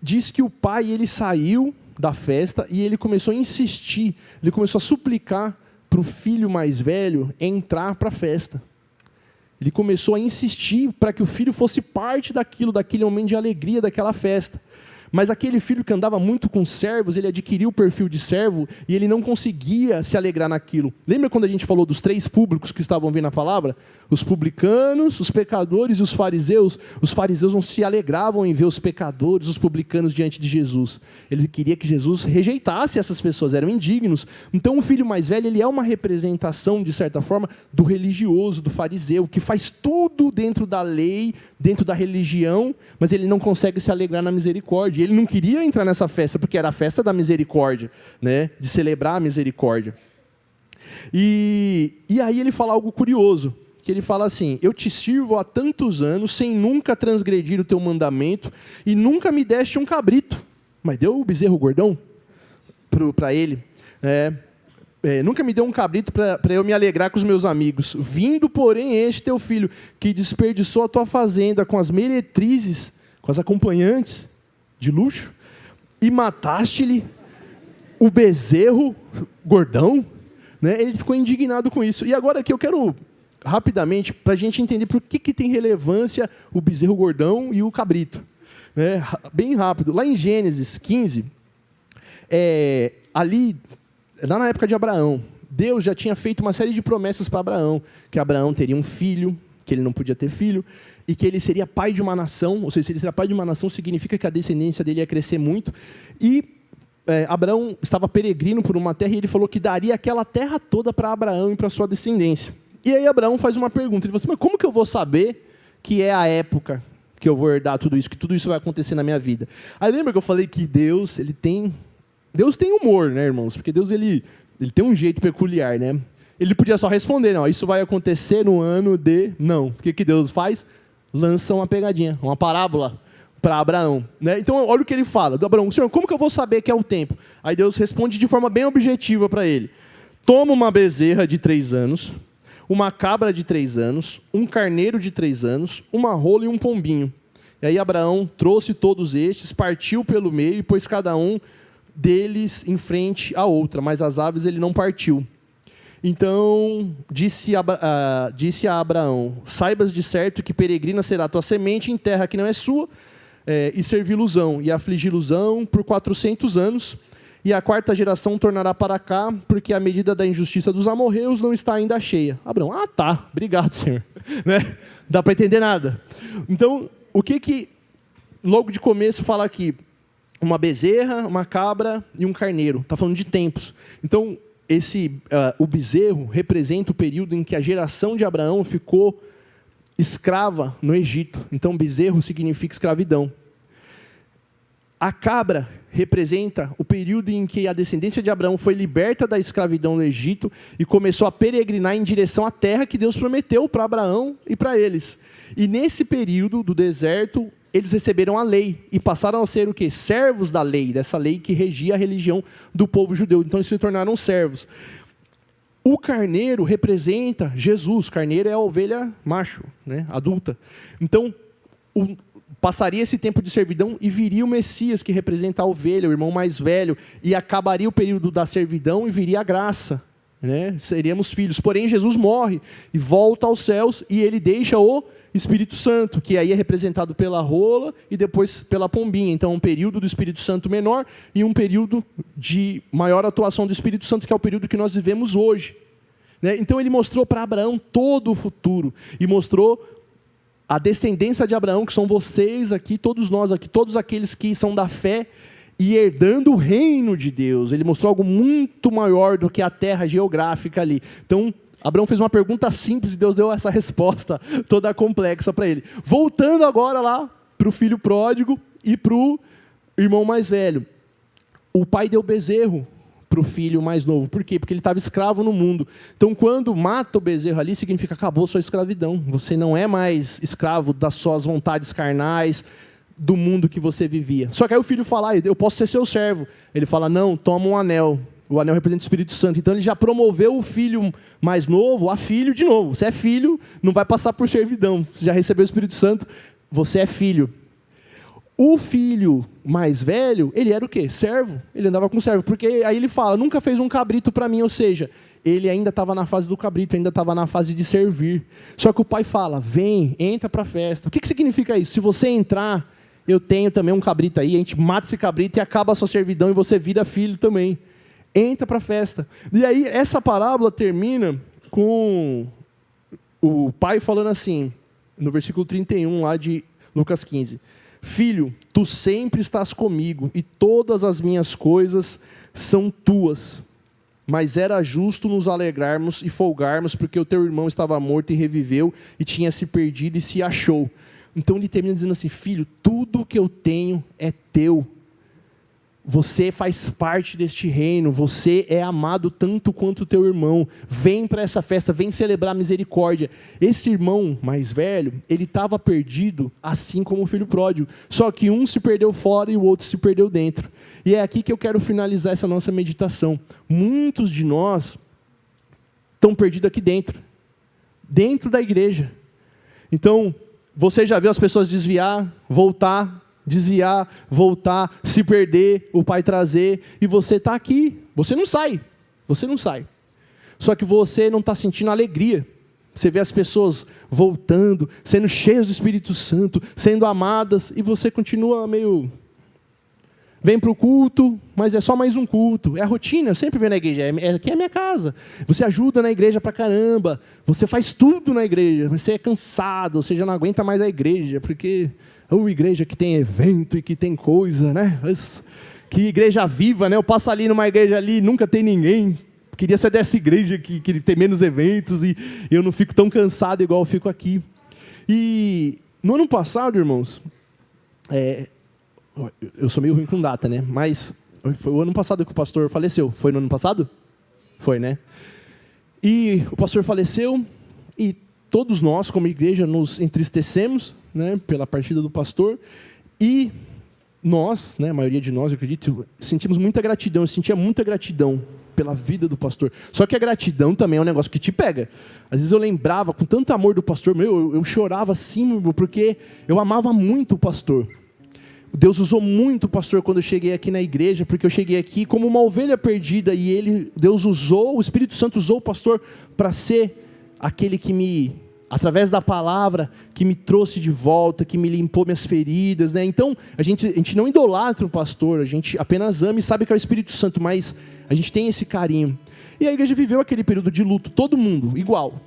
Diz que o pai, ele saiu da festa e ele começou a insistir, ele começou a suplicar para o filho mais velho entrar para a festa. Ele começou a insistir para que o filho fosse parte daquele momento de alegria, daquela festa. Mas aquele filho que andava muito com servos, ele adquiriu o perfil de servo e ele não conseguia se alegrar naquilo. Lembra quando a gente falou dos 3 públicos que estavam vendo a palavra? Os publicanos, os pecadores e os fariseus. Os fariseus não se alegravam em ver os pecadores, os publicanos diante de Jesus. Ele queria que Jesus rejeitasse essas pessoas, eram indignos. Então o filho mais velho, ele é uma representação, de certa forma, do religioso, do fariseu, que faz tudo dentro da lei, dentro da religião, mas ele não consegue se alegrar na misericórdia. Ele não queria entrar nessa festa, porque era a festa da misericórdia, né? De celebrar a misericórdia. E aí ele fala algo curioso, que ele fala assim: eu te sirvo há tantos anos, sem nunca transgredir o teu mandamento, e nunca me deste um cabrito. Mas deu o bezerro gordão para ele. Nunca me deu um cabrito para eu me alegrar com os meus amigos. Vindo, porém, este teu filho, que desperdiçou a tua fazenda com as meretrizes, com as acompanhantes de luxo, e mataste-lhe o bezerro gordão, né? Ele ficou indignado com isso. E agora aqui eu quero, rapidamente, para a gente entender por que tem relevância o bezerro gordão e o cabrito. Né? Bem rápido. Lá em Gênesis 15, lá na época de Abraão, Deus já tinha feito uma série de promessas para Abraão, que Abraão teria um filho, que ele não podia ter filho, e que ele seria pai de uma nação. Ou seja, se ele seria pai de uma nação, significa que a descendência dele ia crescer muito. E Abraão estava peregrino por uma terra, e ele falou que daria aquela terra toda para Abraão e para sua descendência. E aí Abraão faz uma pergunta, ele falou assim: mas como que eu vou saber que é a época que eu vou herdar tudo isso, que tudo isso vai acontecer na minha vida? Aí lembra que eu falei que Deus tem humor, né, irmãos? Porque Deus ele tem um jeito peculiar, né? Ele podia só responder: não, isso vai acontecer no ano de... Não. O que Deus faz? Lança uma pegadinha, uma parábola para Abraão, né? Então, olha o que ele fala. Do Abraão: Senhor, como que eu vou saber que é o tempo? Aí Deus responde de forma bem objetiva para ele: toma uma bezerra de 3 anos, uma cabra de 3 anos, um carneiro de 3 anos, uma rola e um pombinho. E aí Abraão trouxe todos estes, partiu pelo meio e pôs cada um deles em frente à outra, mas as aves ele não partiu. Então disse a Abraão: saibas de certo que peregrina será a tua semente em terra que não é sua, e servi-los-ão, e afligi-los-ão por 400 anos, e a 4ª geração tornará para cá, porque a medida da injustiça dos amorreus não está ainda cheia. Abraão: tá, obrigado, Senhor. Né? Dá para entender nada. Então, o que logo de começo fala aqui? Uma bezerra, uma cabra e um carneiro. Está falando de tempos. Então, o bezerro representa o período em que a geração de Abraão ficou escrava no Egito. Então, bezerro significa escravidão. A cabra representa o período em que a descendência de Abraão foi liberta da escravidão no Egito e começou a peregrinar em direção à terra que Deus prometeu para Abraão e para eles. E nesse período do deserto, eles receberam a lei e passaram a ser o quê? Servos da lei, dessa lei que regia a religião do povo judeu. Então eles se tornaram servos. O carneiro representa Jesus. Carneiro é a ovelha macho, né? Adulta. Então, passaria esse tempo de servidão e viria o Messias, que representa a ovelha, o irmão mais velho, e acabaria o período da servidão e viria a graça, né? Seríamos filhos. Porém, Jesus morre e volta aos céus e ele deixa o Espírito Santo, que aí é representado pela rola e depois pela pombinha. Então, um período do Espírito Santo menor e um período de maior atuação do Espírito Santo, que é o período que nós vivemos hoje. Né? Então, ele mostrou para Abraão todo o futuro e mostrou a descendência de Abraão, que são vocês aqui, todos nós aqui, todos aqueles que são da fé e herdando o reino de Deus. Ele mostrou algo muito maior do que a terra geográfica ali. Então, Abraão fez uma pergunta simples e Deus deu essa resposta toda complexa para ele. Voltando agora lá para o filho pródigo e para o irmão mais velho. O pai deu bezerro para o filho mais novo. Por quê? Porque ele estava escravo no mundo. Então, quando mata o bezerro ali, significa que acabou sua escravidão. Você não é mais escravo das suas vontades carnais, do mundo que você vivia. Só que aí o filho fala, eu posso ser seu servo. Ele fala, não, toma um anel. O anel representa o Espírito Santo. Então, ele já promoveu o filho mais novo a filho de novo. Você é filho, não vai passar por servidão. Você já recebeu o Espírito Santo, você é filho. O filho mais velho, ele era o quê? Servo. Ele andava com servo. Porque aí ele fala, nunca fez um cabrito para mim. Ou seja, ele ainda estava na fase do cabrito, ainda estava na fase de servir. Só que o pai fala, vem, entra para a festa. O que significa isso? Se você entrar, eu tenho também um cabrito aí, a gente mata esse cabrito e acaba a sua servidão e você vira filho também. Entra para a festa. E aí, essa parábola termina com o pai falando assim, no versículo 31 lá de Lucas 15. Filho, tu sempre estás comigo e todas as minhas coisas são tuas. Mas era justo nos alegrarmos e folgarmos, porque o teu irmão estava morto e reviveu, e tinha se perdido e se achou. Então ele termina dizendo assim, filho, tudo que eu tenho é teu. Você faz parte deste reino, você é amado tanto quanto o teu irmão. Vem para essa festa, vem celebrar a misericórdia. Esse irmão mais velho, ele estava perdido, assim como o filho pródigo. Só que um se perdeu fora e o outro se perdeu dentro. E é aqui que eu quero finalizar essa nossa meditação. Muitos de nós estão perdidos aqui dentro da igreja. Então, você já viu as pessoas desviar, voltar, se perder, o pai trazer, e você está aqui, você não sai. Só que você não está sentindo alegria. Você vê as pessoas voltando, sendo cheias do Espírito Santo, sendo amadas, e você continua meio... Vem para o culto, mas é só mais um culto. É a rotina, eu sempre venho na igreja, aqui é a minha casa. Você ajuda na igreja pra caramba, você faz tudo na igreja, mas você é cansado, você já não aguenta mais a igreja, porque é uma igreja que tem evento e que tem coisa, né? Que igreja viva, né? Eu passo ali numa igreja ali, nunca tem ninguém. Queria ser dessa igreja que tem menos eventos e eu não fico tão cansado igual eu fico aqui. E no ano passado, irmãos, eu sou meio ruim com data, né? Mas foi o ano passado que o pastor faleceu. Foi no ano passado? Foi, né? E o pastor faleceu e todos nós, como igreja, nos entristecemos, né, pela partida do pastor. E nós, né, a maioria de nós, eu acredito, sentimos muita gratidão. Eu sentia muita gratidão pela vida do pastor. Só que a gratidão também é um negócio que te pega. Às vezes eu lembrava com tanto amor do pastor, eu chorava assim, porque eu amava muito o pastor. Deus usou muito o pastor quando eu cheguei aqui na igreja, porque eu cheguei aqui como uma ovelha perdida e Deus usou, o Espírito Santo usou o pastor para ser aquele que me, através da palavra, que me trouxe de volta, que me limpou minhas feridas, né? Então, a gente não idolatra o pastor, a gente apenas ama e sabe que é o Espírito Santo, mas a gente tem esse carinho. E a igreja viveu aquele período de luto, todo mundo, igual,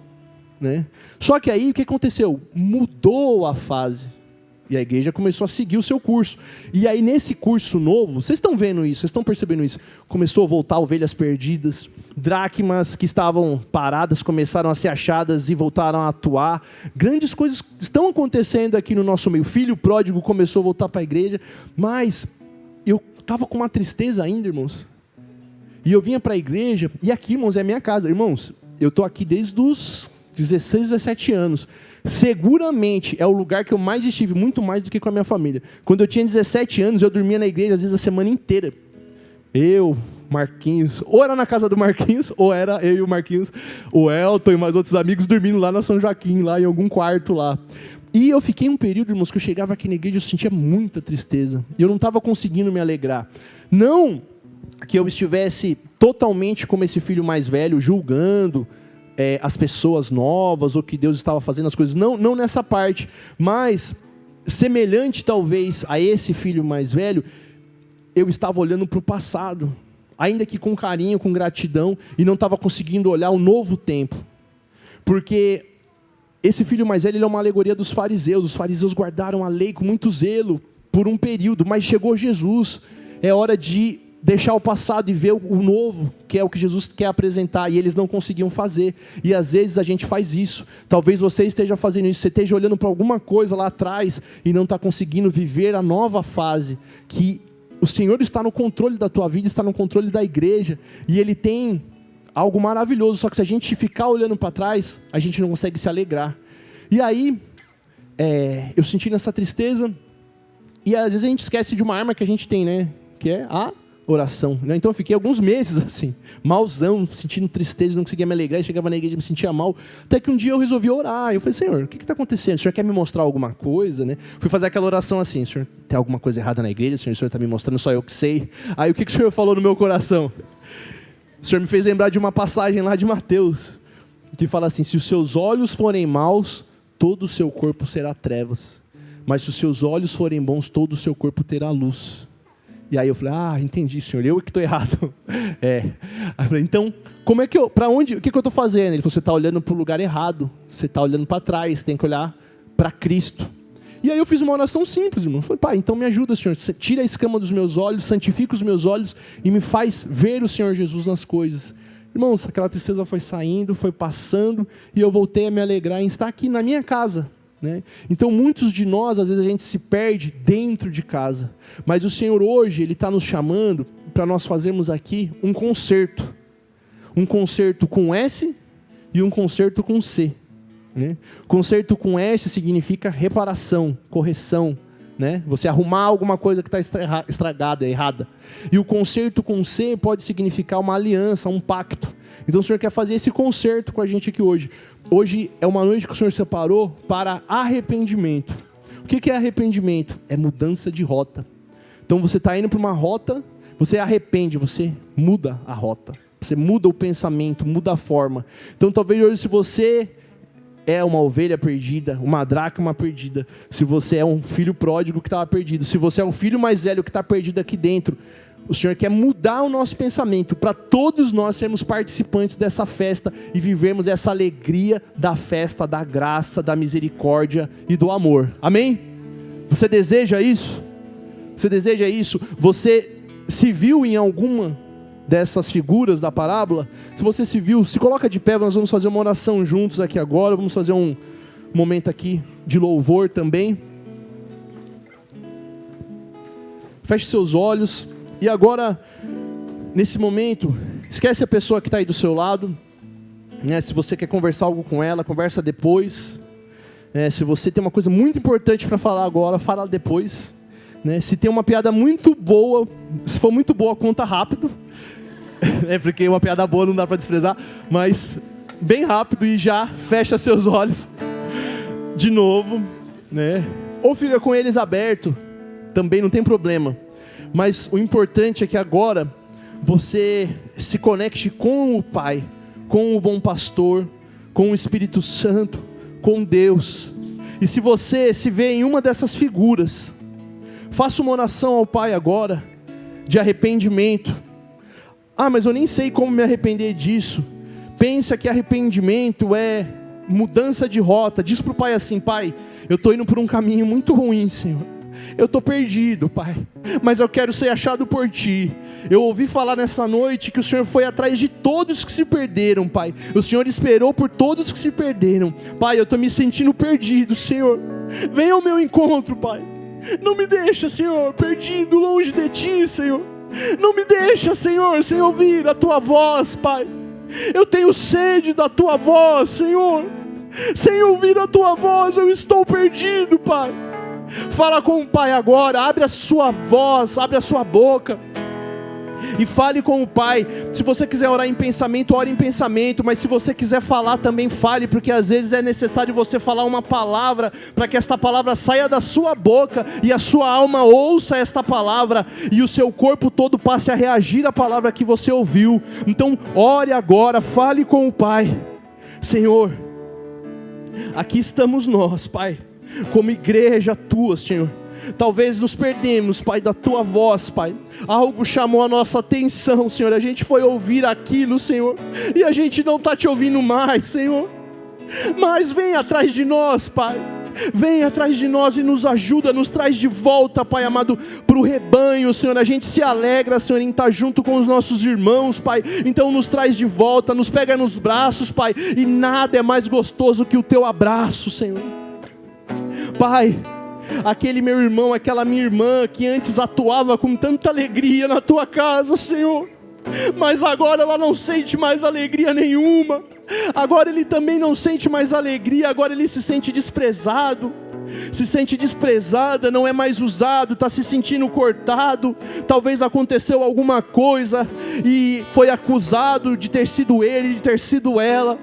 né? Só que aí, o que aconteceu? Mudou a fase. E a igreja começou a seguir o seu curso. E aí, nesse curso novo, vocês estão vendo isso, vocês estão percebendo isso. Começou a voltar ovelhas perdidas, dracmas que estavam paradas, começaram a ser achadas e voltaram a atuar. Grandes coisas estão acontecendo aqui no nosso meio. Filho pródigo começou a voltar para a igreja, mas eu estava com uma tristeza ainda, irmãos. E eu vinha para a igreja, e aqui, irmãos, é a minha casa. Irmãos, eu estou aqui desde os 16, 17 anos. Seguramente é o lugar que eu mais estive, muito mais do que com a minha família. Quando eu tinha 17 anos, eu dormia na igreja, às vezes, a semana inteira. Eu, Marquinhos, ou era na casa do Marquinhos, ou era eu e o Marquinhos, o Elton e mais outros amigos dormindo lá na São Joaquim, lá em algum quarto lá. E eu fiquei um período, irmãos, que eu chegava aqui na igreja e eu sentia muita tristeza. E eu não estava conseguindo me alegrar. Não que eu estivesse totalmente como esse filho mais velho, julgando as pessoas novas, ou que Deus estava fazendo as coisas, não nessa parte, mas semelhante talvez a esse filho mais velho, eu estava olhando para o passado, ainda que com carinho, com gratidão, e não estava conseguindo olhar o novo tempo, porque esse filho mais velho, ele é uma alegoria dos fariseus. Os fariseus guardaram a lei com muito zelo por um período, mas chegou Jesus, é hora de deixar o passado e ver o novo, que é o que Jesus quer apresentar, e eles não conseguiam fazer. E às vezes a gente faz isso. Talvez você esteja fazendo isso, você esteja olhando para alguma coisa lá atrás e não está conseguindo viver a nova fase, que o Senhor está no controle da tua vida, está no controle da igreja, e Ele tem algo maravilhoso, só que se a gente ficar olhando para trás, a gente não consegue se alegrar. E aí, eu senti essa tristeza, e às vezes a gente esquece de uma arma que a gente tem, né? Que é a oração, né? Então eu fiquei alguns meses assim, malzão, sentindo tristeza, não conseguia me alegrar, chegava na igreja e me sentia mal, até que um dia eu resolvi orar. Eu falei: Senhor, o que está acontecendo? O Senhor quer me mostrar alguma coisa, né? Fui fazer aquela oração assim: Senhor, tem alguma coisa errada na igreja? O Senhor está me mostrando, só eu que sei. Aí o que o Senhor falou no meu coração? O Senhor me fez lembrar de uma passagem lá de Mateus, que fala assim: se os seus olhos forem maus, todo o seu corpo será trevas, mas se os seus olhos forem bons, todo o seu corpo terá luz. E aí eu falei: entendi, Senhor, eu que estou errado. Aí eu falei: então, como é que para onde, o que eu estou fazendo? Ele falou: você está olhando para o lugar errado, você está olhando para trás, tem que olhar para Cristo. E aí eu fiz uma oração simples, irmão. Eu falei: Pai, então me ajuda, Senhor, você tira a escama dos meus olhos, santifica os meus olhos e me faz ver o Senhor Jesus nas coisas. Irmãos, aquela tristeza foi saindo, foi passando, e eu voltei a me alegrar em estar aqui na minha casa, né? Então muitos de nós, às vezes a gente se perde dentro de casa, mas o Senhor hoje, Ele está nos chamando para nós fazermos aqui um concerto com S e um concerto com C, né? Concerto com S significa reparação, correção, né? Você arrumar alguma coisa que está estragada, errada. E o concerto com C pode significar uma aliança, um pacto. Então o Senhor quer fazer esse concerto com a gente aqui hoje. Hoje é uma noite que o Senhor separou para arrependimento. O que é arrependimento? É mudança de rota. Então você está indo para uma rota, você arrepende, você muda a rota. Você muda o pensamento, muda a forma. Então talvez hoje, se você é uma ovelha perdida, uma dracma perdida, se você é um filho pródigo que estava perdido, se você é um filho mais velho que está perdido aqui dentro, o Senhor quer mudar o nosso pensamento, para todos nós sermos participantes dessa festa e vivermos essa alegria da festa, da graça, da misericórdia e do amor. Amém? Você deseja isso? Você deseja isso? Você se viu em alguma dessas figuras da parábola? Se você se viu, se coloca de pé, nós vamos fazer uma oração juntos aqui agora, vamos fazer um momento aqui de louvor também. Feche seus olhos. E agora, nesse momento, esquece a pessoa que está aí do seu lado, né? Se você quer conversar algo com ela, conversa depois. Se você tem uma coisa muito importante para falar agora, fala depois, né? Se tem uma piada muito boa, se for muito boa, conta rápido. Porque uma piada boa não dá para desprezar, mas bem rápido e já fecha seus olhos de novo, né? Ou fica com eles abertos, também não tem problema. Mas o importante é que agora você se conecte com o Pai, com o bom pastor, com o Espírito Santo, com Deus. E se você se vê em uma dessas figuras, faça uma oração ao Pai agora, de arrependimento. Mas eu nem sei como me arrepender disso. Pensa que arrependimento é mudança de rota. Diz para o Pai assim: Pai, eu estou indo por um caminho muito ruim, Senhor. Eu estou perdido, Pai, mas eu quero ser achado por Ti. Eu ouvi falar nessa noite que o Senhor foi atrás de todos que se perderam, Pai. O Senhor esperou por todos que se perderam. Pai, eu estou me sentindo perdido, Senhor. Venha ao meu encontro, Pai. Não me deixa, Senhor, perdido, longe de Ti, Senhor. Não me deixa, Senhor, sem ouvir a Tua voz, Pai. Eu tenho sede da Tua voz, Senhor. Sem ouvir a Tua voz, eu estou perdido, Pai. Fala com o Pai agora, abre a sua voz, abre a sua boca e fale com o Pai. Se você quiser orar em pensamento, ore em pensamento, mas se você quiser falar também fale, porque às vezes é necessário você falar uma palavra, para que esta palavra saia da sua boca, e a sua alma ouça esta palavra, e o seu corpo todo passe a reagir à palavra que você ouviu. Então ore agora, fale com o Pai. Senhor, aqui estamos nós, Pai, como igreja Tua, Senhor. Talvez nos perdemos, Pai, da Tua voz, Pai. Algo chamou a nossa atenção, Senhor. A gente foi ouvir aquilo, Senhor, e a gente não está Te ouvindo mais, Senhor. Mas vem atrás de nós, Pai. vem atrás de nós e nos ajuda, nos traz de volta, Pai amado, para o rebanho, Senhor. A gente se alegra, Senhor, em estar junto com os nossos irmãos, Pai. Então nos traz de volta, nos pega nos braços, Pai. E nada é mais gostoso que o teu abraço, Senhor. Pai, aquele meu irmão, aquela minha irmã que antes atuava com tanta alegria na tua casa, Senhor, mas agora ela não sente mais alegria nenhuma. Agora ele também não sente mais alegria. Agora ele se sente desprezado, se sente desprezada, não é mais usado, está se sentindo cortado. Talvez aconteceu alguma coisa e foi acusado de ter sido ele, de ter sido ela,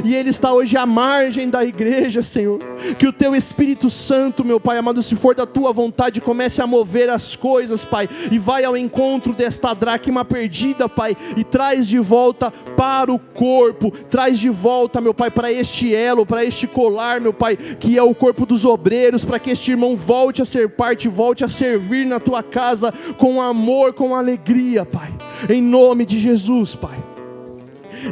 e ele está hoje à margem da igreja, Senhor. Que o teu Espírito Santo, meu Pai amado, se for da tua vontade, comece a mover as coisas, Pai, e vai ao encontro desta dracma perdida, Pai, e traz de volta para o corpo, traz de volta, meu Pai, para este elo, para este colar, meu Pai, que é o corpo dos obreiros, para que este irmão volte a ser parte, volte a servir na tua casa com amor, com alegria, Pai, em nome de Jesus, Pai.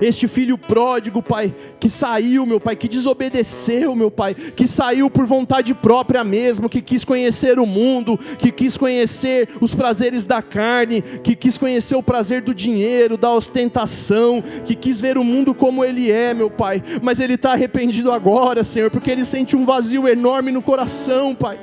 Este filho pródigo, Pai, que saiu, meu Pai, que desobedeceu, meu Pai, que saiu por vontade própria mesmo, que quis conhecer o mundo, que quis conhecer os prazeres da carne, que quis conhecer o prazer do dinheiro, da ostentação, que quis ver o mundo como ele é, meu Pai, mas ele está arrependido agora, Senhor, porque ele sente um vazio enorme no coração, Pai.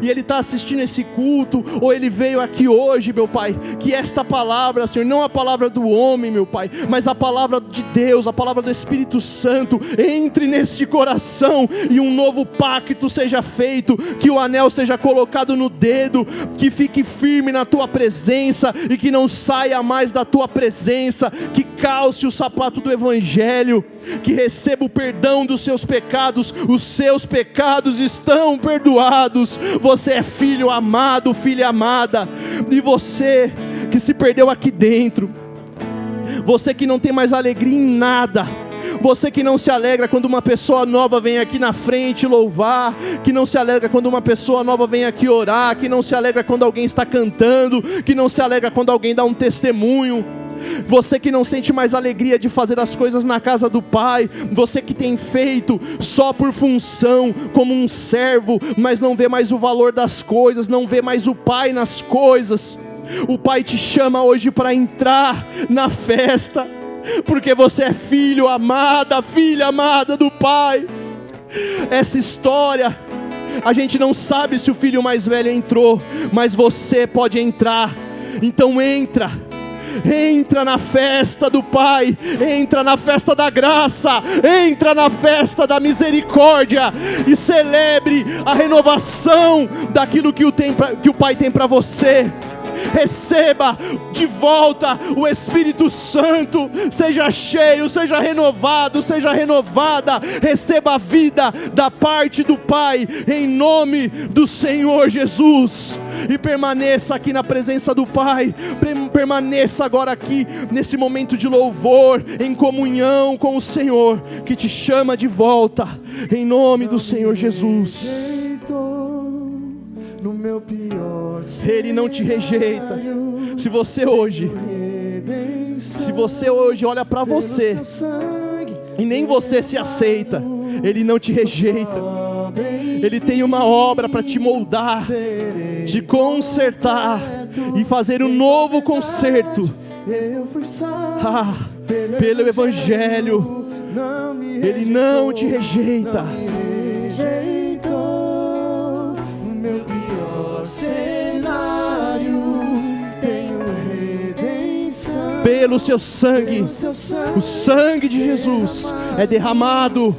E ele está assistindo esse culto, ou ele veio aqui hoje, meu Pai, que esta palavra, Senhor, não a palavra do homem, meu Pai, mas a palavra de Deus, a palavra do Espírito Santo, entre nesse coração, e um novo pacto seja feito, que o anel seja colocado no dedo, que fique firme na tua presença, e que não saia mais da tua presença, que calce o sapato do Evangelho, que receba o perdão dos seus pecados. Os seus pecados estão perdoados. Você é filho amado, filha amada. E você que se perdeu aqui dentro, você que não tem mais alegria em nada, você que não se alegra quando uma pessoa nova vem aqui na frente louvar, que não se alegra quando uma pessoa nova vem aqui orar, que não se alegra quando alguém está cantando, que não se alegra quando alguém dá um testemunho, você que não sente mais alegria de fazer as coisas na casa do Pai, você que tem feito só por função, como um servo, mas não vê mais o valor das coisas, não vê mais o Pai nas coisas, o Pai te chama hoje para entrar na festa, porque você é filho amada, filha amada do Pai. Essa história, a gente não sabe se o filho mais velho entrou, mas você pode entrar. Então entra na festa do Pai, entra na festa da graça, entra na festa da misericórdia, e celebre a renovação daquilo que o Pai tem para você. Receba de volta o Espírito Santo, seja cheio, seja renovado, seja renovada, receba a vida da parte do Pai, em nome do Senhor Jesus, e permaneça aqui na presença do Pai, permaneça agora aqui, nesse momento de louvor, em comunhão com o Senhor, que te chama de volta, em nome do Senhor Jesus. No meu pior Ele não te rejeita. Se você hoje olha para você e nem você se aceita, Ele não te rejeita. Ele tem uma obra para te moldar, te consertar e fazer um novo conserto. Pelo Evangelho, Ele não te rejeita. Cenário, tenho redenção. Pelo seu sangue, o sangue de Jesus é derramado.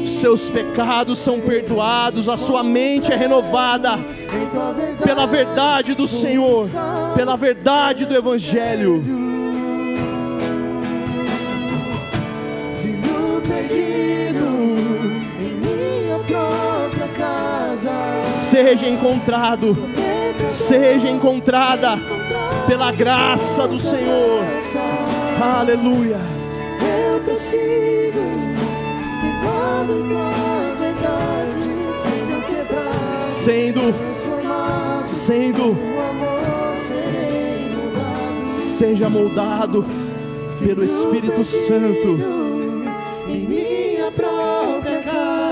Seus pecados são perdoados, a sua mente é renovada pela verdade do Senhor, pela verdade do Evangelho. Filho perdido em minha própria casa, seja encontrada pela graça do Senhor. Aleluia. Eu prossigo, firmado em tua verdade, sendo quebrado, sendo amor, serei moldado. Seja moldado pelo Espírito Santo em minha própria casa.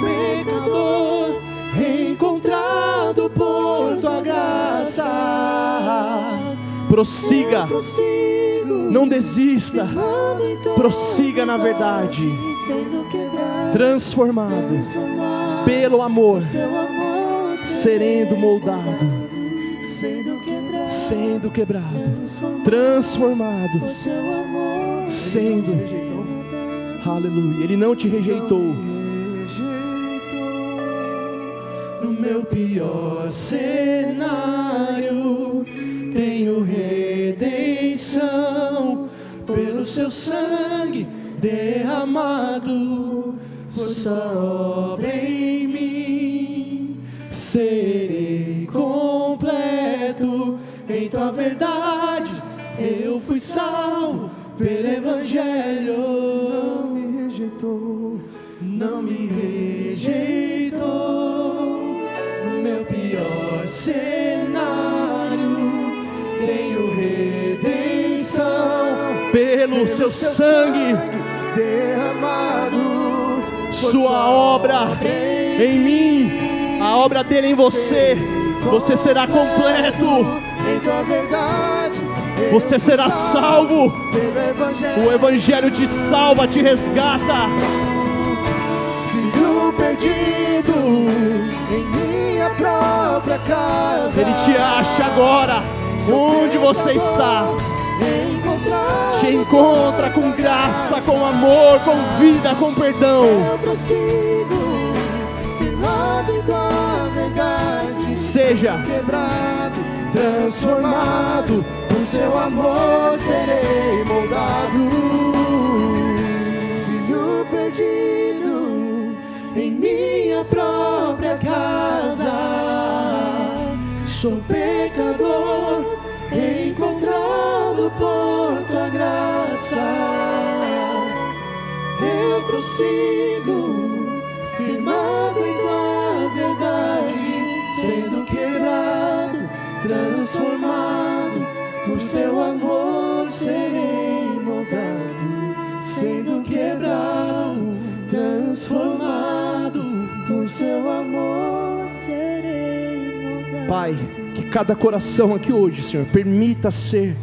pecador, encontrado por tua graça. Prossiga, não desista, prossiga na verdade, transformado pelo amor, sendo moldado, sendo quebrado, transformado, sendo, aleluia. Ele não te rejeitou. No meu pior cenário, tenho redenção pelo seu sangue derramado, por sua obra em mim. Serei completo em tua verdade. Eu fui salvo pelo Evangelho. Não me rejeitou, não me rejeitou. No meu pior cenário, tenho redenção pelo seu sangue derramado, sua obra em mim, a obra dele em você. Você será completo, você será salvo. O Evangelho te salva, te resgata. Filho perdido em minha própria casa, Ele te acha agora, onde você está. Te encontra com graça, com amor, com vida, com perdão. Eu prossigo, firmado em tua verdade. Seja Quebrado, transformado, por seu amor serei moldado. Filho perdido em minha própria casa, sou pecador, encontrado por tua graça. Eu prossigo, firmado em tua verdade, sendo quebrado, transformado, por seu amor serei moldado. Sendo quebrado, transformado, por seu amor serei moldado. Pai, que cada coração aqui hoje, Senhor, permita ser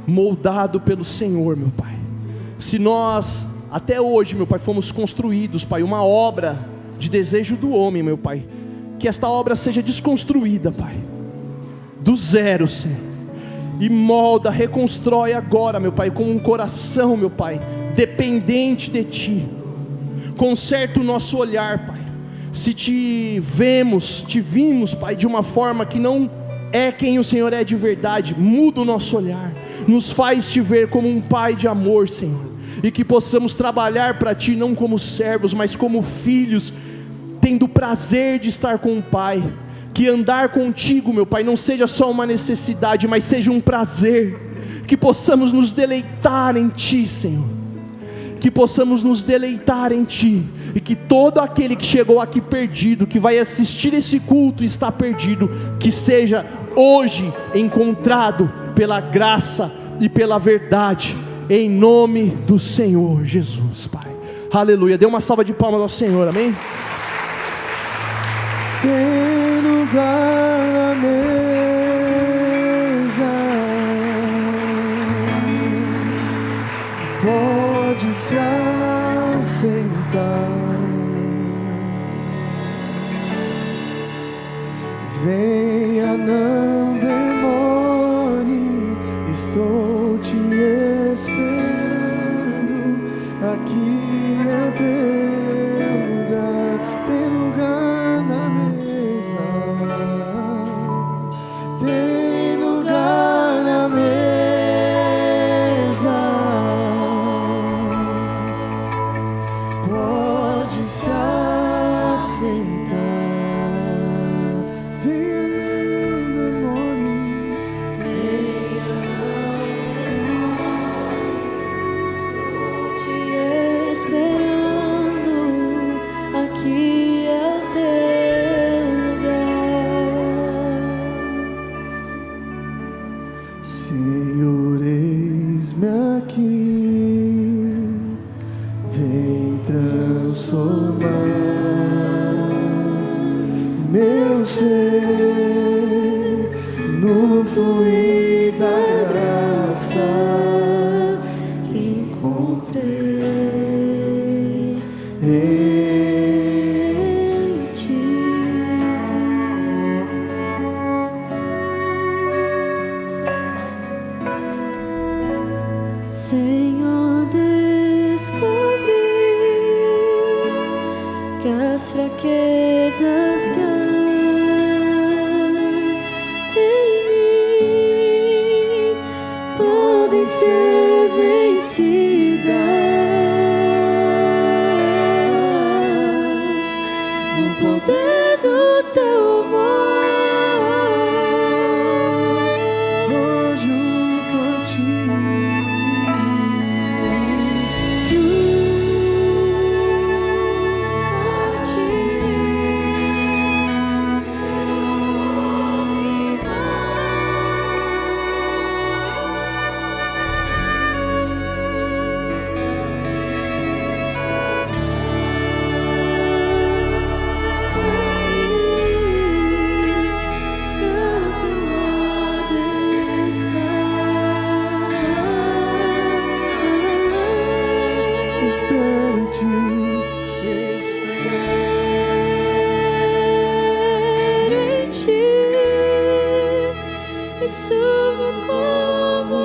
moldado pelo Senhor, meu Pai. Se nós, até hoje, meu Pai, fomos construídos, Pai, uma obra de desejo do homem, meu Pai, que esta obra seja desconstruída, Pai, do zero, Senhor, e molda, reconstrói agora, meu Pai, com um coração, meu Pai, dependente de Ti. Conserta o nosso olhar, Pai. Se te vimos, Pai, de uma forma que não é quem o Senhor é de verdade, muda o nosso olhar, nos faz te ver como um Pai de amor, Senhor, e que possamos trabalhar para Ti não como servos, mas como filhos, tendo prazer de estar com o Pai. Que andar contigo, meu Pai, não seja só uma necessidade, mas seja um prazer. Que possamos nos deleitar em Ti, Senhor, que possamos nos deleitar em Ti, e que todo aquele que chegou aqui perdido, que vai assistir esse culto e está perdido, que seja hoje encontrado pela graça e pela verdade, em nome do Senhor Jesus, Pai. Aleluia. Dê uma salva de palmas ao Senhor, amém? Tem lugar na mesa, pode se assentar. Venha, não demore, estou te esperando. Aqui é o teu lugar, tem lugar na mesa, tem lugar na mesa, pode se assentar. Venha, não tristezas que há em mim podem ser vencidas no poder do teu amor. Junto a ti. Subo como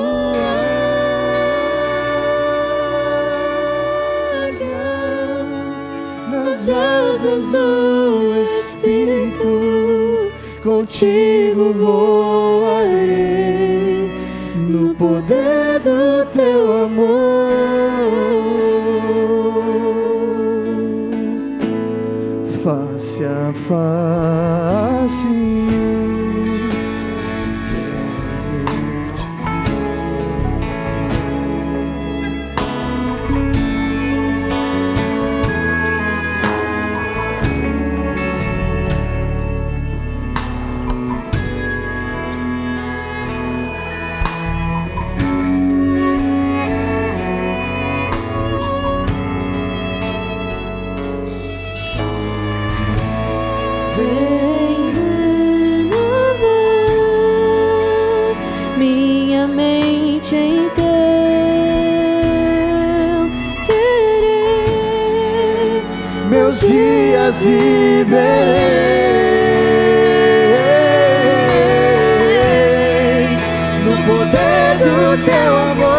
águia nas asas do Espírito, Contigo voarei no poder do teu amor. Face a face. vem renovar minha mente em teu querer. Meus dias viverei no poder do teu amor.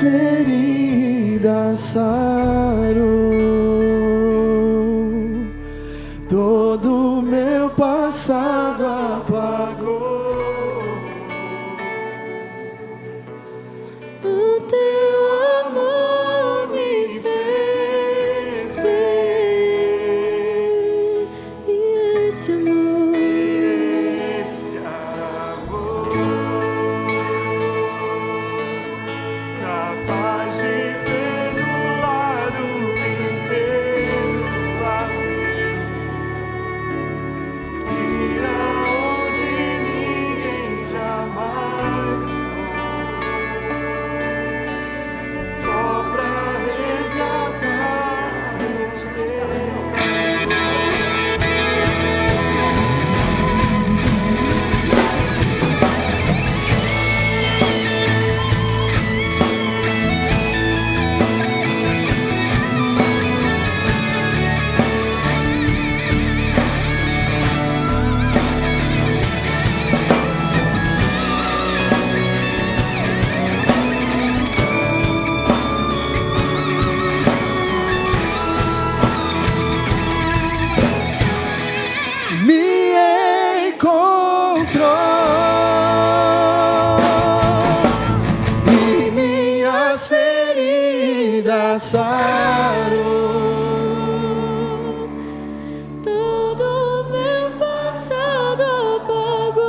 Feridas sarou, todo meu passado apagou. O teu amor me fez ver, e esse amor, capaz de ver do lado sarou. Todo meu passado apagou.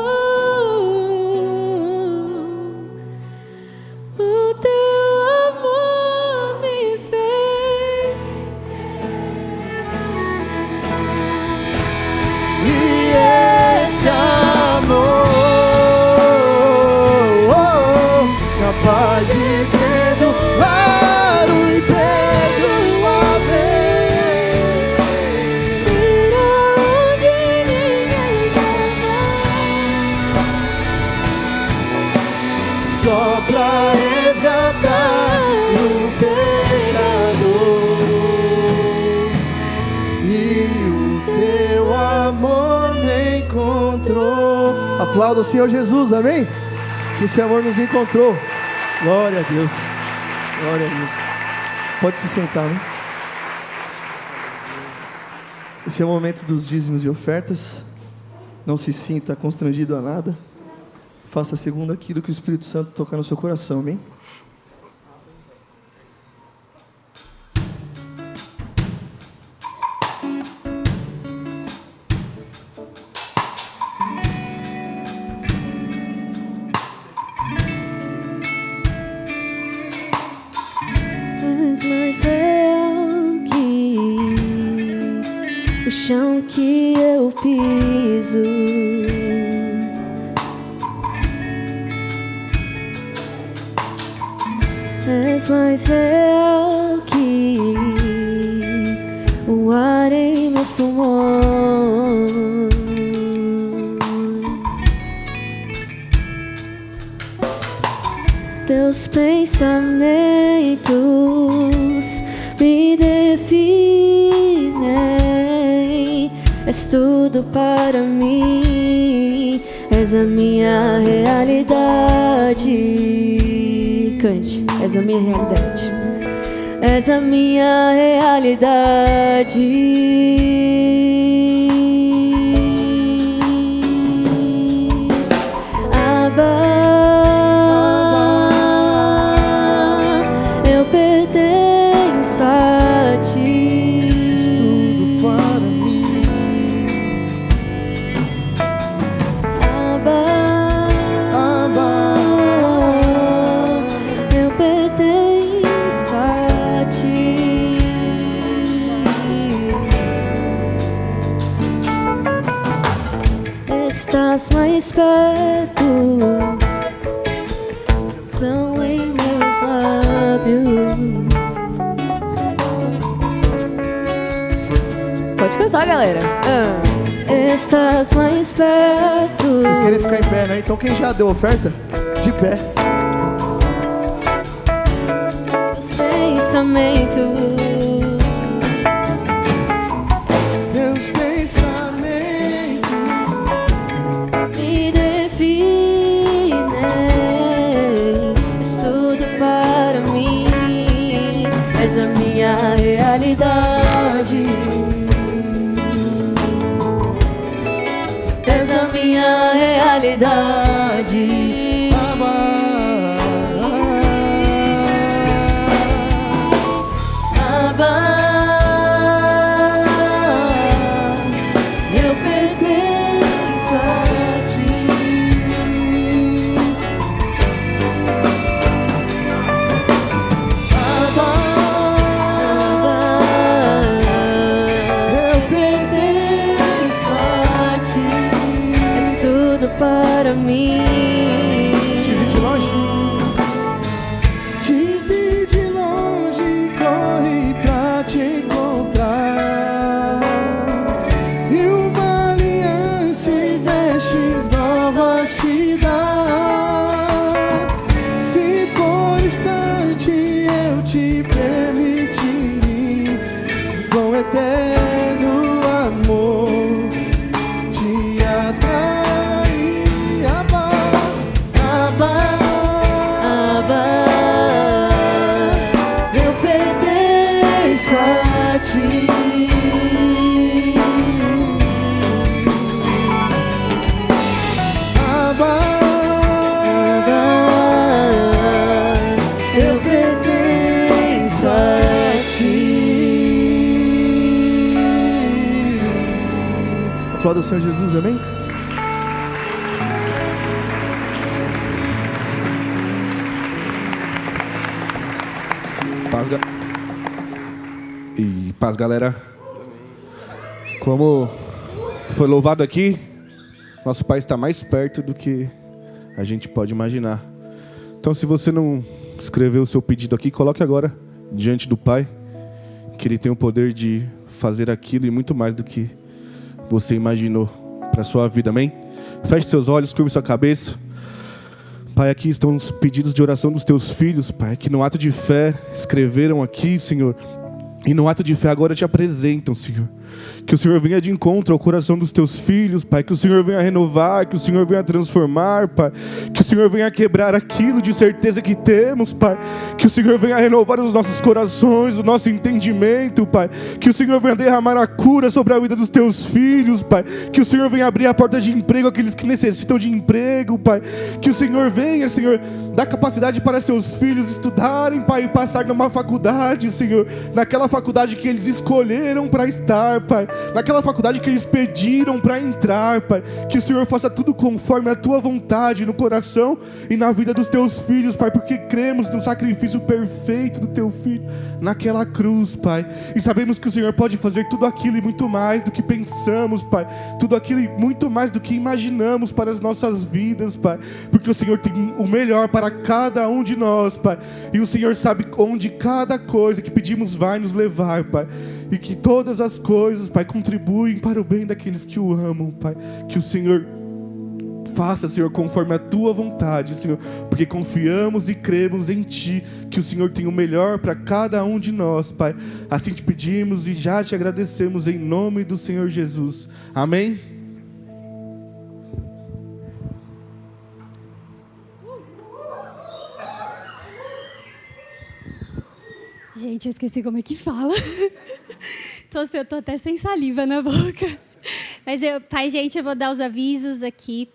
O teu amor me fez. E esse amor capaz de perdoar o imperdoável, Ir aonde ninguém jamais. só pra resgatar o pecador. E o teu amor me encontrou. Aplauda o Senhor Jesus, amém? Que esse amor nos encontrou. Glória a Deus. Glória a Deus. Pode se sentar, né? Esse é o momento dos dízimos e ofertas. Não se sinta constrangido a nada. Faça segundo aquilo que o Espírito Santo tocar no seu coração, amém? És mais real que o chão que eu piso. És mais real que o ar em meus pulmões. Teus pensamentos me definem. És tudo para mim. És a minha realidade. Cante. És a minha realidade. És a minha realidade. Eu pertenço a ti. Tudo para mim. Abba, eu pertenço a ti. Estás mais perto, são em meus lábios. Pode cantar, galera. Estás mais perto. Vocês querem ficar em pé, né? Então quem já deu oferta, de pé. Meus pensamentos. Meus pensamentos Me definem. És tudo para mim. És a minha realidade. És a minha realidade. Abba, eu pertenço a ti. Abba, eu pertenço a ti. És tudo para mim. Te vi de longe. Te vi de longe, corri pra te encontrar. E uma aliança em vestes novas te dar. Se por instante eu te permitir, com eterno amor te atrair. Abba, Abba, eu pertenço a ti. Abba, eu pertenço a Aplauda o Senhor Jesus, amém? Paz, galera. Como foi louvado aqui, nosso Pai está mais perto do que a gente pode imaginar. Então, se você não escreveu o seu pedido aqui, coloque agora diante do Pai, que Ele tem o poder de fazer aquilo e muito mais do que você imaginou para a sua vida, amém? Feche seus olhos, curve sua cabeça. Pai, aqui estão os pedidos de oração dos teus filhos, Pai, que no ato de fé escreveram aqui, Senhor, e no ato de fé agora te apresentam, Senhor. Que o Senhor venha de encontro ao coração dos teus filhos, Pai. Que o Senhor venha renovar, que o Senhor venha transformar, Pai. Que o Senhor venha quebrar aquilo de certeza que temos, Pai. Que o Senhor venha renovar os nossos corações, o nosso entendimento, Pai. Que o Senhor venha derramar a cura sobre a vida dos teus filhos, Pai. Que o Senhor venha abrir a porta de emprego àqueles que necessitam de emprego, Pai. Que o Senhor venha, Senhor, dar capacidade para seus filhos estudarem, Pai, e passar numa faculdade, Senhor. Naquela faculdade que eles escolheram para estar, Pai. Naquela faculdade que eles pediram para entrar, Pai. Que o Senhor faça tudo conforme a tua vontade no coração e na vida dos teus filhos, Pai. Porque cremos no sacrifício perfeito do teu filho naquela cruz, Pai. E sabemos que o Senhor pode fazer tudo aquilo e muito mais do que pensamos, Pai. Tudo aquilo e muito mais do que imaginamos para as nossas vidas, Pai. Porque o Senhor tem o melhor para cada um de nós, Pai. E o Senhor sabe onde cada coisa que pedimos vai nos levar, Pai. E que todas as coisas, Pai, contribuem para o bem daqueles que o amam, Pai. Que o Senhor faça, Senhor, conforme a tua vontade, Senhor, porque confiamos e cremos em Ti, que o Senhor tem o melhor para cada um de nós, Pai. Assim te pedimos e já te agradecemos em nome do Senhor Jesus. Amém? Gente, eu esqueci como é que fala. Eu tô até sem saliva na boca. Mas, pai, gente, eu vou dar os avisos aqui.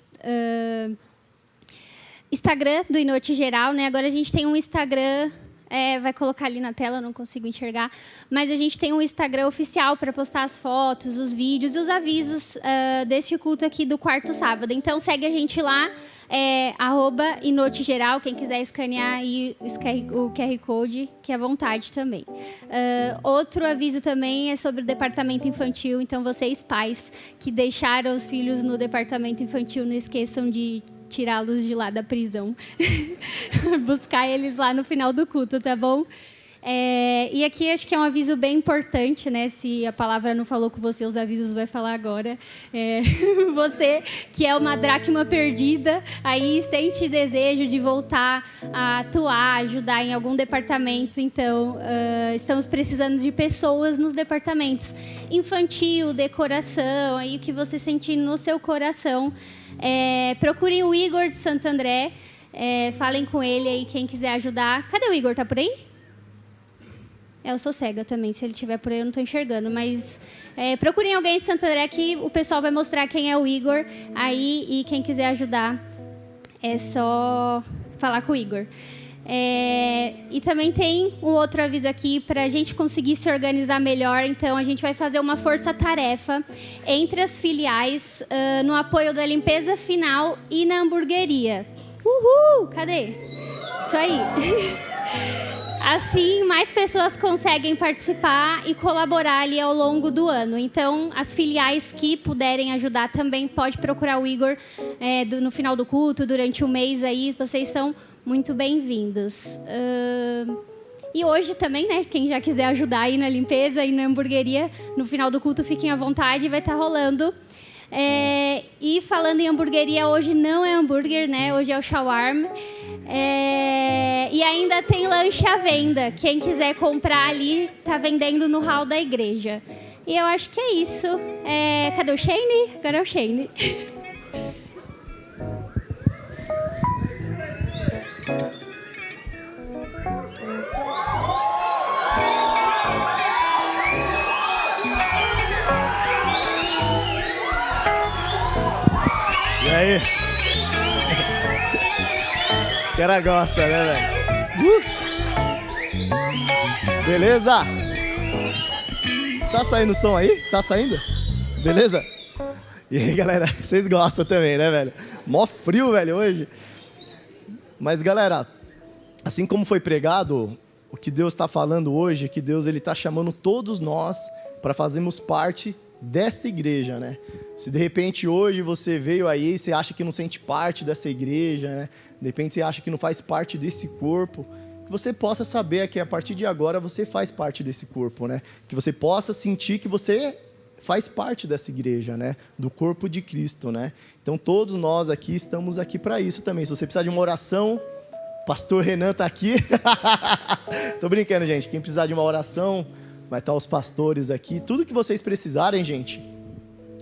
Instagram do Inote Geral, né? Agora a gente tem um Instagram, vai colocar ali na tela, não consigo enxergar, mas a gente tem um Instagram oficial para postar as fotos, os vídeos e os avisos deste culto aqui do quarto sábado. Então, segue a gente lá. @Inote Geral, quem quiser escanear aí o QR Code, que é à vontade também. Outro aviso também é sobre o departamento infantil, então vocês pais que deixaram os filhos no departamento infantil, não esqueçam de tirá-los de lá da prisão. Buscar eles lá no final do culto, tá bom? E aqui acho que é um aviso bem importante, né? Se a palavra não falou com você, os avisos vai falar agora. Você que é uma dracma perdida, aí sente desejo de voltar a atuar, ajudar em algum departamento. Então, estamos precisando de pessoas nos departamentos infantil, decoração, aí o que você sentir no seu coração. Procurem o Igor de Santo André, falem com ele aí, quem quiser ajudar. Cadê o Igor? Tá por aí? Eu sou cega também, se ele estiver por aí eu não estou enxergando, mas procurem alguém de Santo André que o pessoal vai mostrar quem é o Igor aí, e quem quiser ajudar é só falar com o Igor. E também tem um outro aviso aqui para a gente conseguir se organizar melhor. Então a gente vai fazer uma força-tarefa entre as filiais no apoio da limpeza final e na hamburgueria. Uhul! Cadê? Isso aí. Assim, mais pessoas conseguem participar e colaborar ali ao longo do ano. Então, as filiais que puderem ajudar também pode procurar o Igor no final do culto, durante o mês aí. Vocês são muito bem-vindos. E hoje também, né? Quem já quiser ajudar aí na limpeza e na hamburgueria, no final do culto, fiquem à vontade, vai estar rolando. E falando em hamburgueria, hoje não é hambúrguer, né? Hoje é o shawarma. E ainda tem lanche à venda. Quem quiser comprar ali, tá vendendo no hall da igreja. E eu acho que é isso. Cadê o Shane? Agora é o Shane. E aí? Os caras gostam, né, velho? Beleza? Tá saindo o som aí? Tá saindo? Beleza? E aí, galera, vocês gostam também, né, velho? Mó frio, velho, hoje. Mas, galera, assim como foi pregado, o que Deus está falando hoje, que Deus está chamando todos nós para fazermos parte desta igreja, né? Se de repente hoje você veio aí e você acha que não sente parte dessa igreja, né? De repente você acha que não faz parte desse corpo, que você possa saber que a partir de agora você faz parte desse corpo, né? Que você possa sentir que você faz parte dessa igreja, né? Do corpo de Cristo, né? Então todos nós aqui estamos aqui para isso também. Se você precisar de uma oração, o pastor Renan está aqui. Tô brincando, gente. Quem precisar de uma oração, vai estar os pastores aqui. Tudo que vocês precisarem, gente,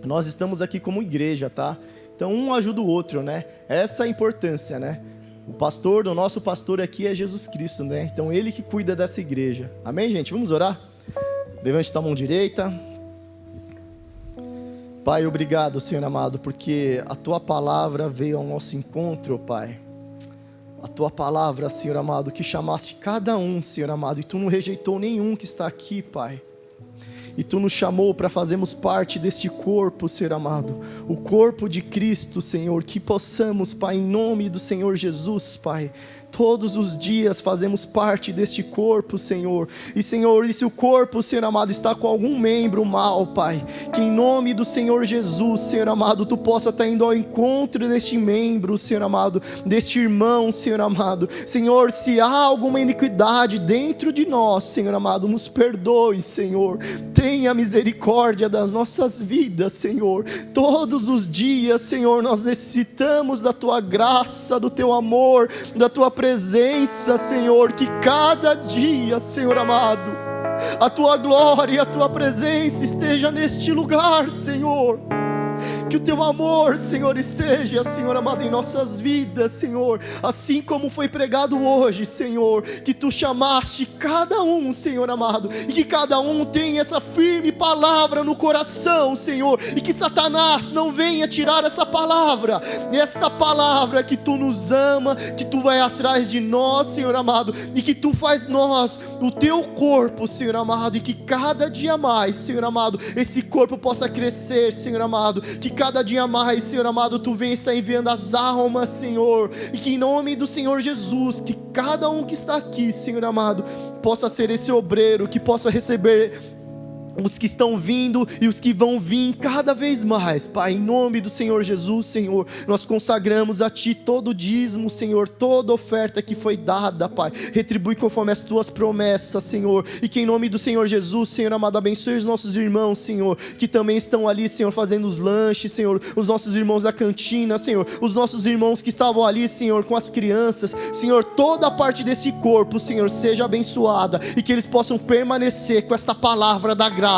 nós estamos aqui como igreja, tá? Então um ajuda o outro, né? Essa é a importância, né? O nosso pastor aqui é Jesus Cristo, né? Então ele que cuida dessa igreja. Amém, gente? Vamos orar? Levante a mão direita. Pai, obrigado, Senhor amado, porque a Tua palavra veio ao nosso encontro, Pai. A Tua palavra, Senhor amado, que chamaste cada um, Senhor amado, e Tu não rejeitou nenhum que está aqui, Pai. E Tu nos chamou para fazermos parte deste corpo, Senhor amado, o corpo de Cristo, Senhor, que possamos, Pai, em nome do Senhor Jesus, Pai, todos os dias fazemos parte deste corpo, Senhor. E, Senhor, e se o corpo, Senhor amado, está com algum membro mal, Pai, que em nome do Senhor Jesus, Senhor amado, Tu possa estar indo ao encontro deste membro, Senhor amado, deste irmão, Senhor amado. Senhor, se há alguma iniquidade dentro de nós, Senhor amado, nos perdoe, Senhor. Tenha misericórdia das nossas vidas, Senhor. Todos os dias, Senhor, nós necessitamos da Tua graça, do Teu amor, da Tua presença, Senhor, que cada dia, Senhor amado, a Tua glória e a Tua presença esteja neste lugar, Senhor. Que o Teu amor, Senhor, esteja, Senhor amado, em nossas vidas, Senhor. Assim como foi pregado hoje, Senhor, que Tu chamaste cada um, Senhor amado, e que cada um tenha essa firme palavra no coração, Senhor, e que Satanás não venha tirar essa palavra, esta palavra que Tu nos ama, que Tu vai atrás de nós, Senhor amado, e que Tu faz nós o Teu corpo, Senhor amado, e que cada dia mais, Senhor amado, esse corpo possa crescer, Senhor amado, que cada dia mais, Senhor amado, Tu vem estar enviando as almas, Senhor, e que em nome do Senhor Jesus, que cada um que está aqui, Senhor amado, possa ser esse obreiro, que possa receber os que estão vindo e os que vão vir cada vez mais, Pai, em nome do Senhor Jesus, Senhor, nós consagramos a Ti todo o dízimo, Senhor, toda oferta que foi dada, Pai, retribui conforme as Tuas promessas, Senhor, e que em nome do Senhor Jesus, Senhor amado, abençoe os nossos irmãos, Senhor, que também estão ali, Senhor, fazendo os lanches, Senhor, os nossos irmãos da cantina, Senhor, os nossos irmãos que estavam ali, Senhor, com as crianças, Senhor, toda a parte desse corpo, Senhor, seja abençoada, e que eles possam permanecer com esta palavra da graça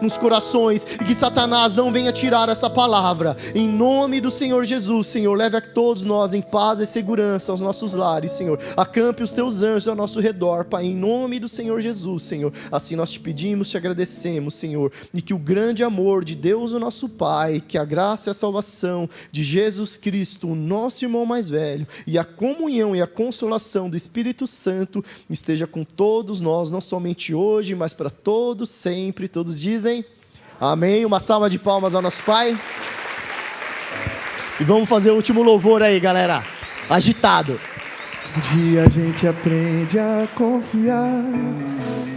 nos corações, e que Satanás não venha tirar essa palavra, em nome do Senhor Jesus, Senhor, leve a todos nós em paz e segurança aos nossos lares, Senhor, acampe os Teus anjos ao nosso redor, Pai, em nome do Senhor Jesus, Senhor, assim nós Te pedimos, Te agradecemos, Senhor, e que o grande amor de Deus, o nosso Pai, que a graça e a salvação de Jesus Cristo, o nosso irmão mais velho, e a comunhão e a consolação do Espírito Santo esteja com todos nós, não somente hoje, mas para todos sempre. Todos dizem amém. Uma salva de palmas ao nosso Pai. E vamos fazer o último louvor aí, galera. Agitado. Um dia a gente aprende a confiar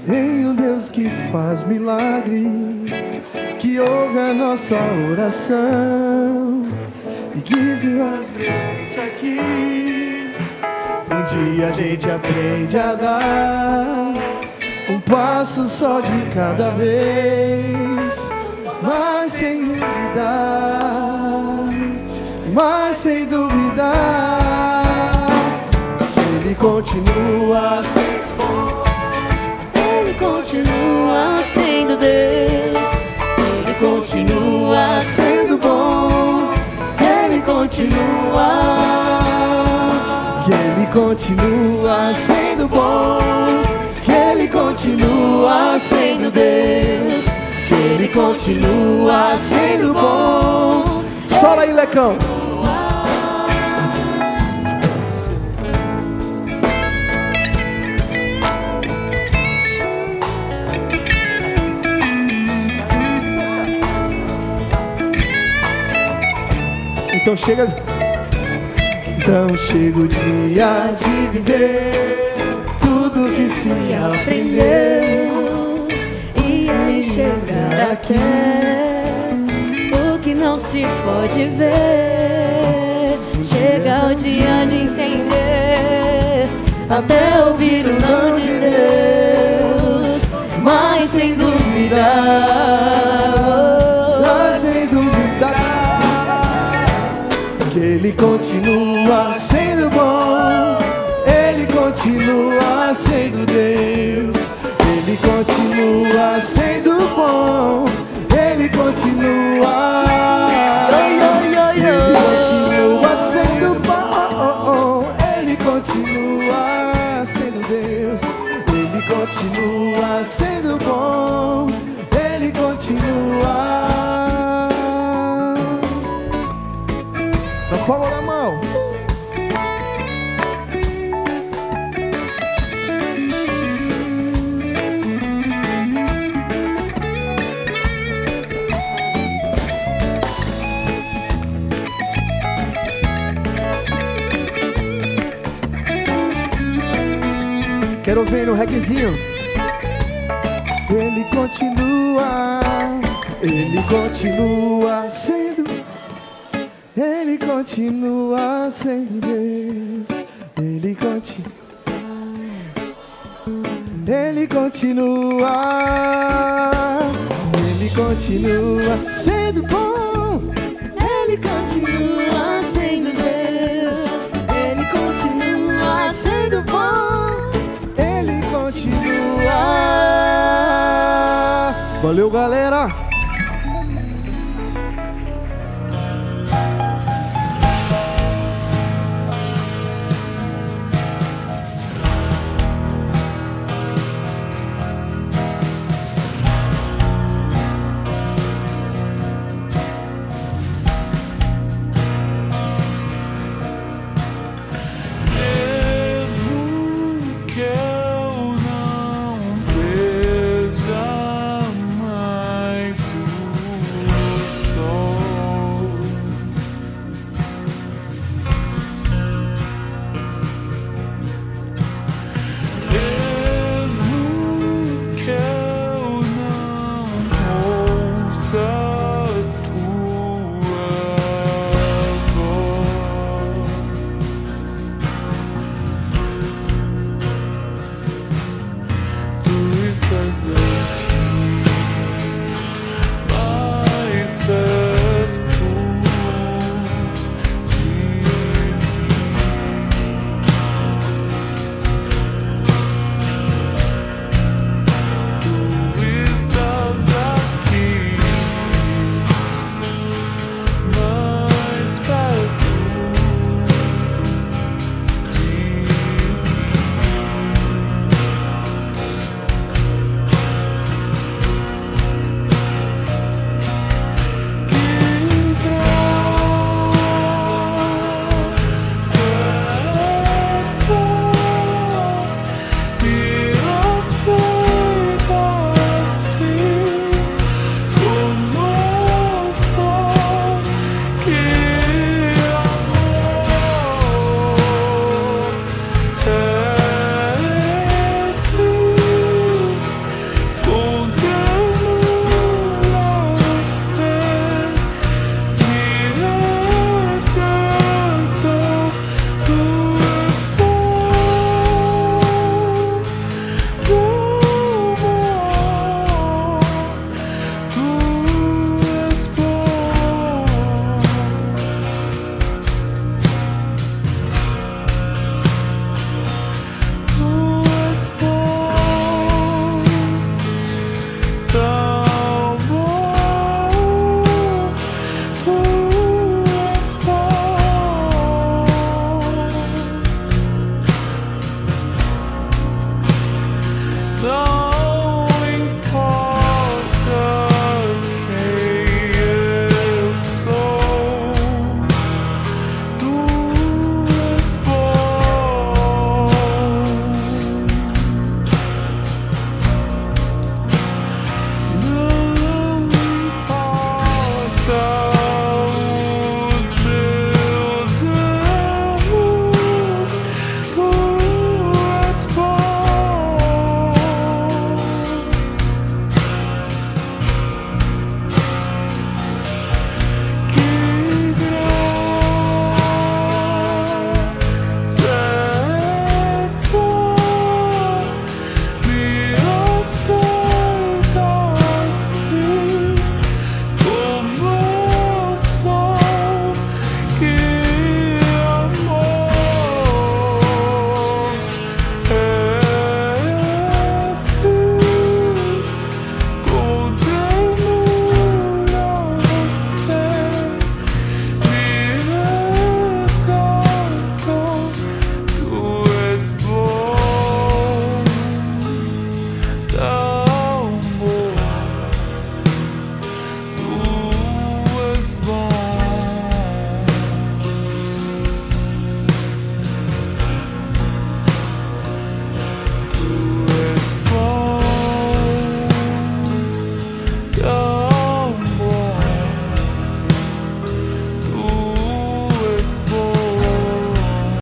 em um Deus que faz milagre, que ouve a nossa oração e que se faz presente aqui. Um dia a gente aprende a dar um passo só de cada vez, mas sem duvidar, mas sem duvidar, que Ele continua sendo bom, Ele continua sendo Deus, Ele continua sendo bom, Ele continua, que Ele continua sendo bom, que Ele continua sendo Deus, que Ele continua sendo bom. Sola aí, Lecão. Então chega o dia de viver tudo que se aprendeu e aí chegar aqui o que não se pode ver. Chega o dia de entender, até ouvir o não de Deus, mas sem duvidar, que Ele continua sendo bom, Ele continua sendo Deus, Ele continua sendo bom, Ele continua, Ele continua sendo bom, Ele continua sendo Deus, Ele continua sendo bom, Ele continua. Na palma da mão. Quero ver no reguezinho. Ele continua sendo, Ele continua sendo Deus, Ele continua sendo bom, Ele continua sendo Deus, Ele continua sendo bom, Ele continua. Valeu, galera!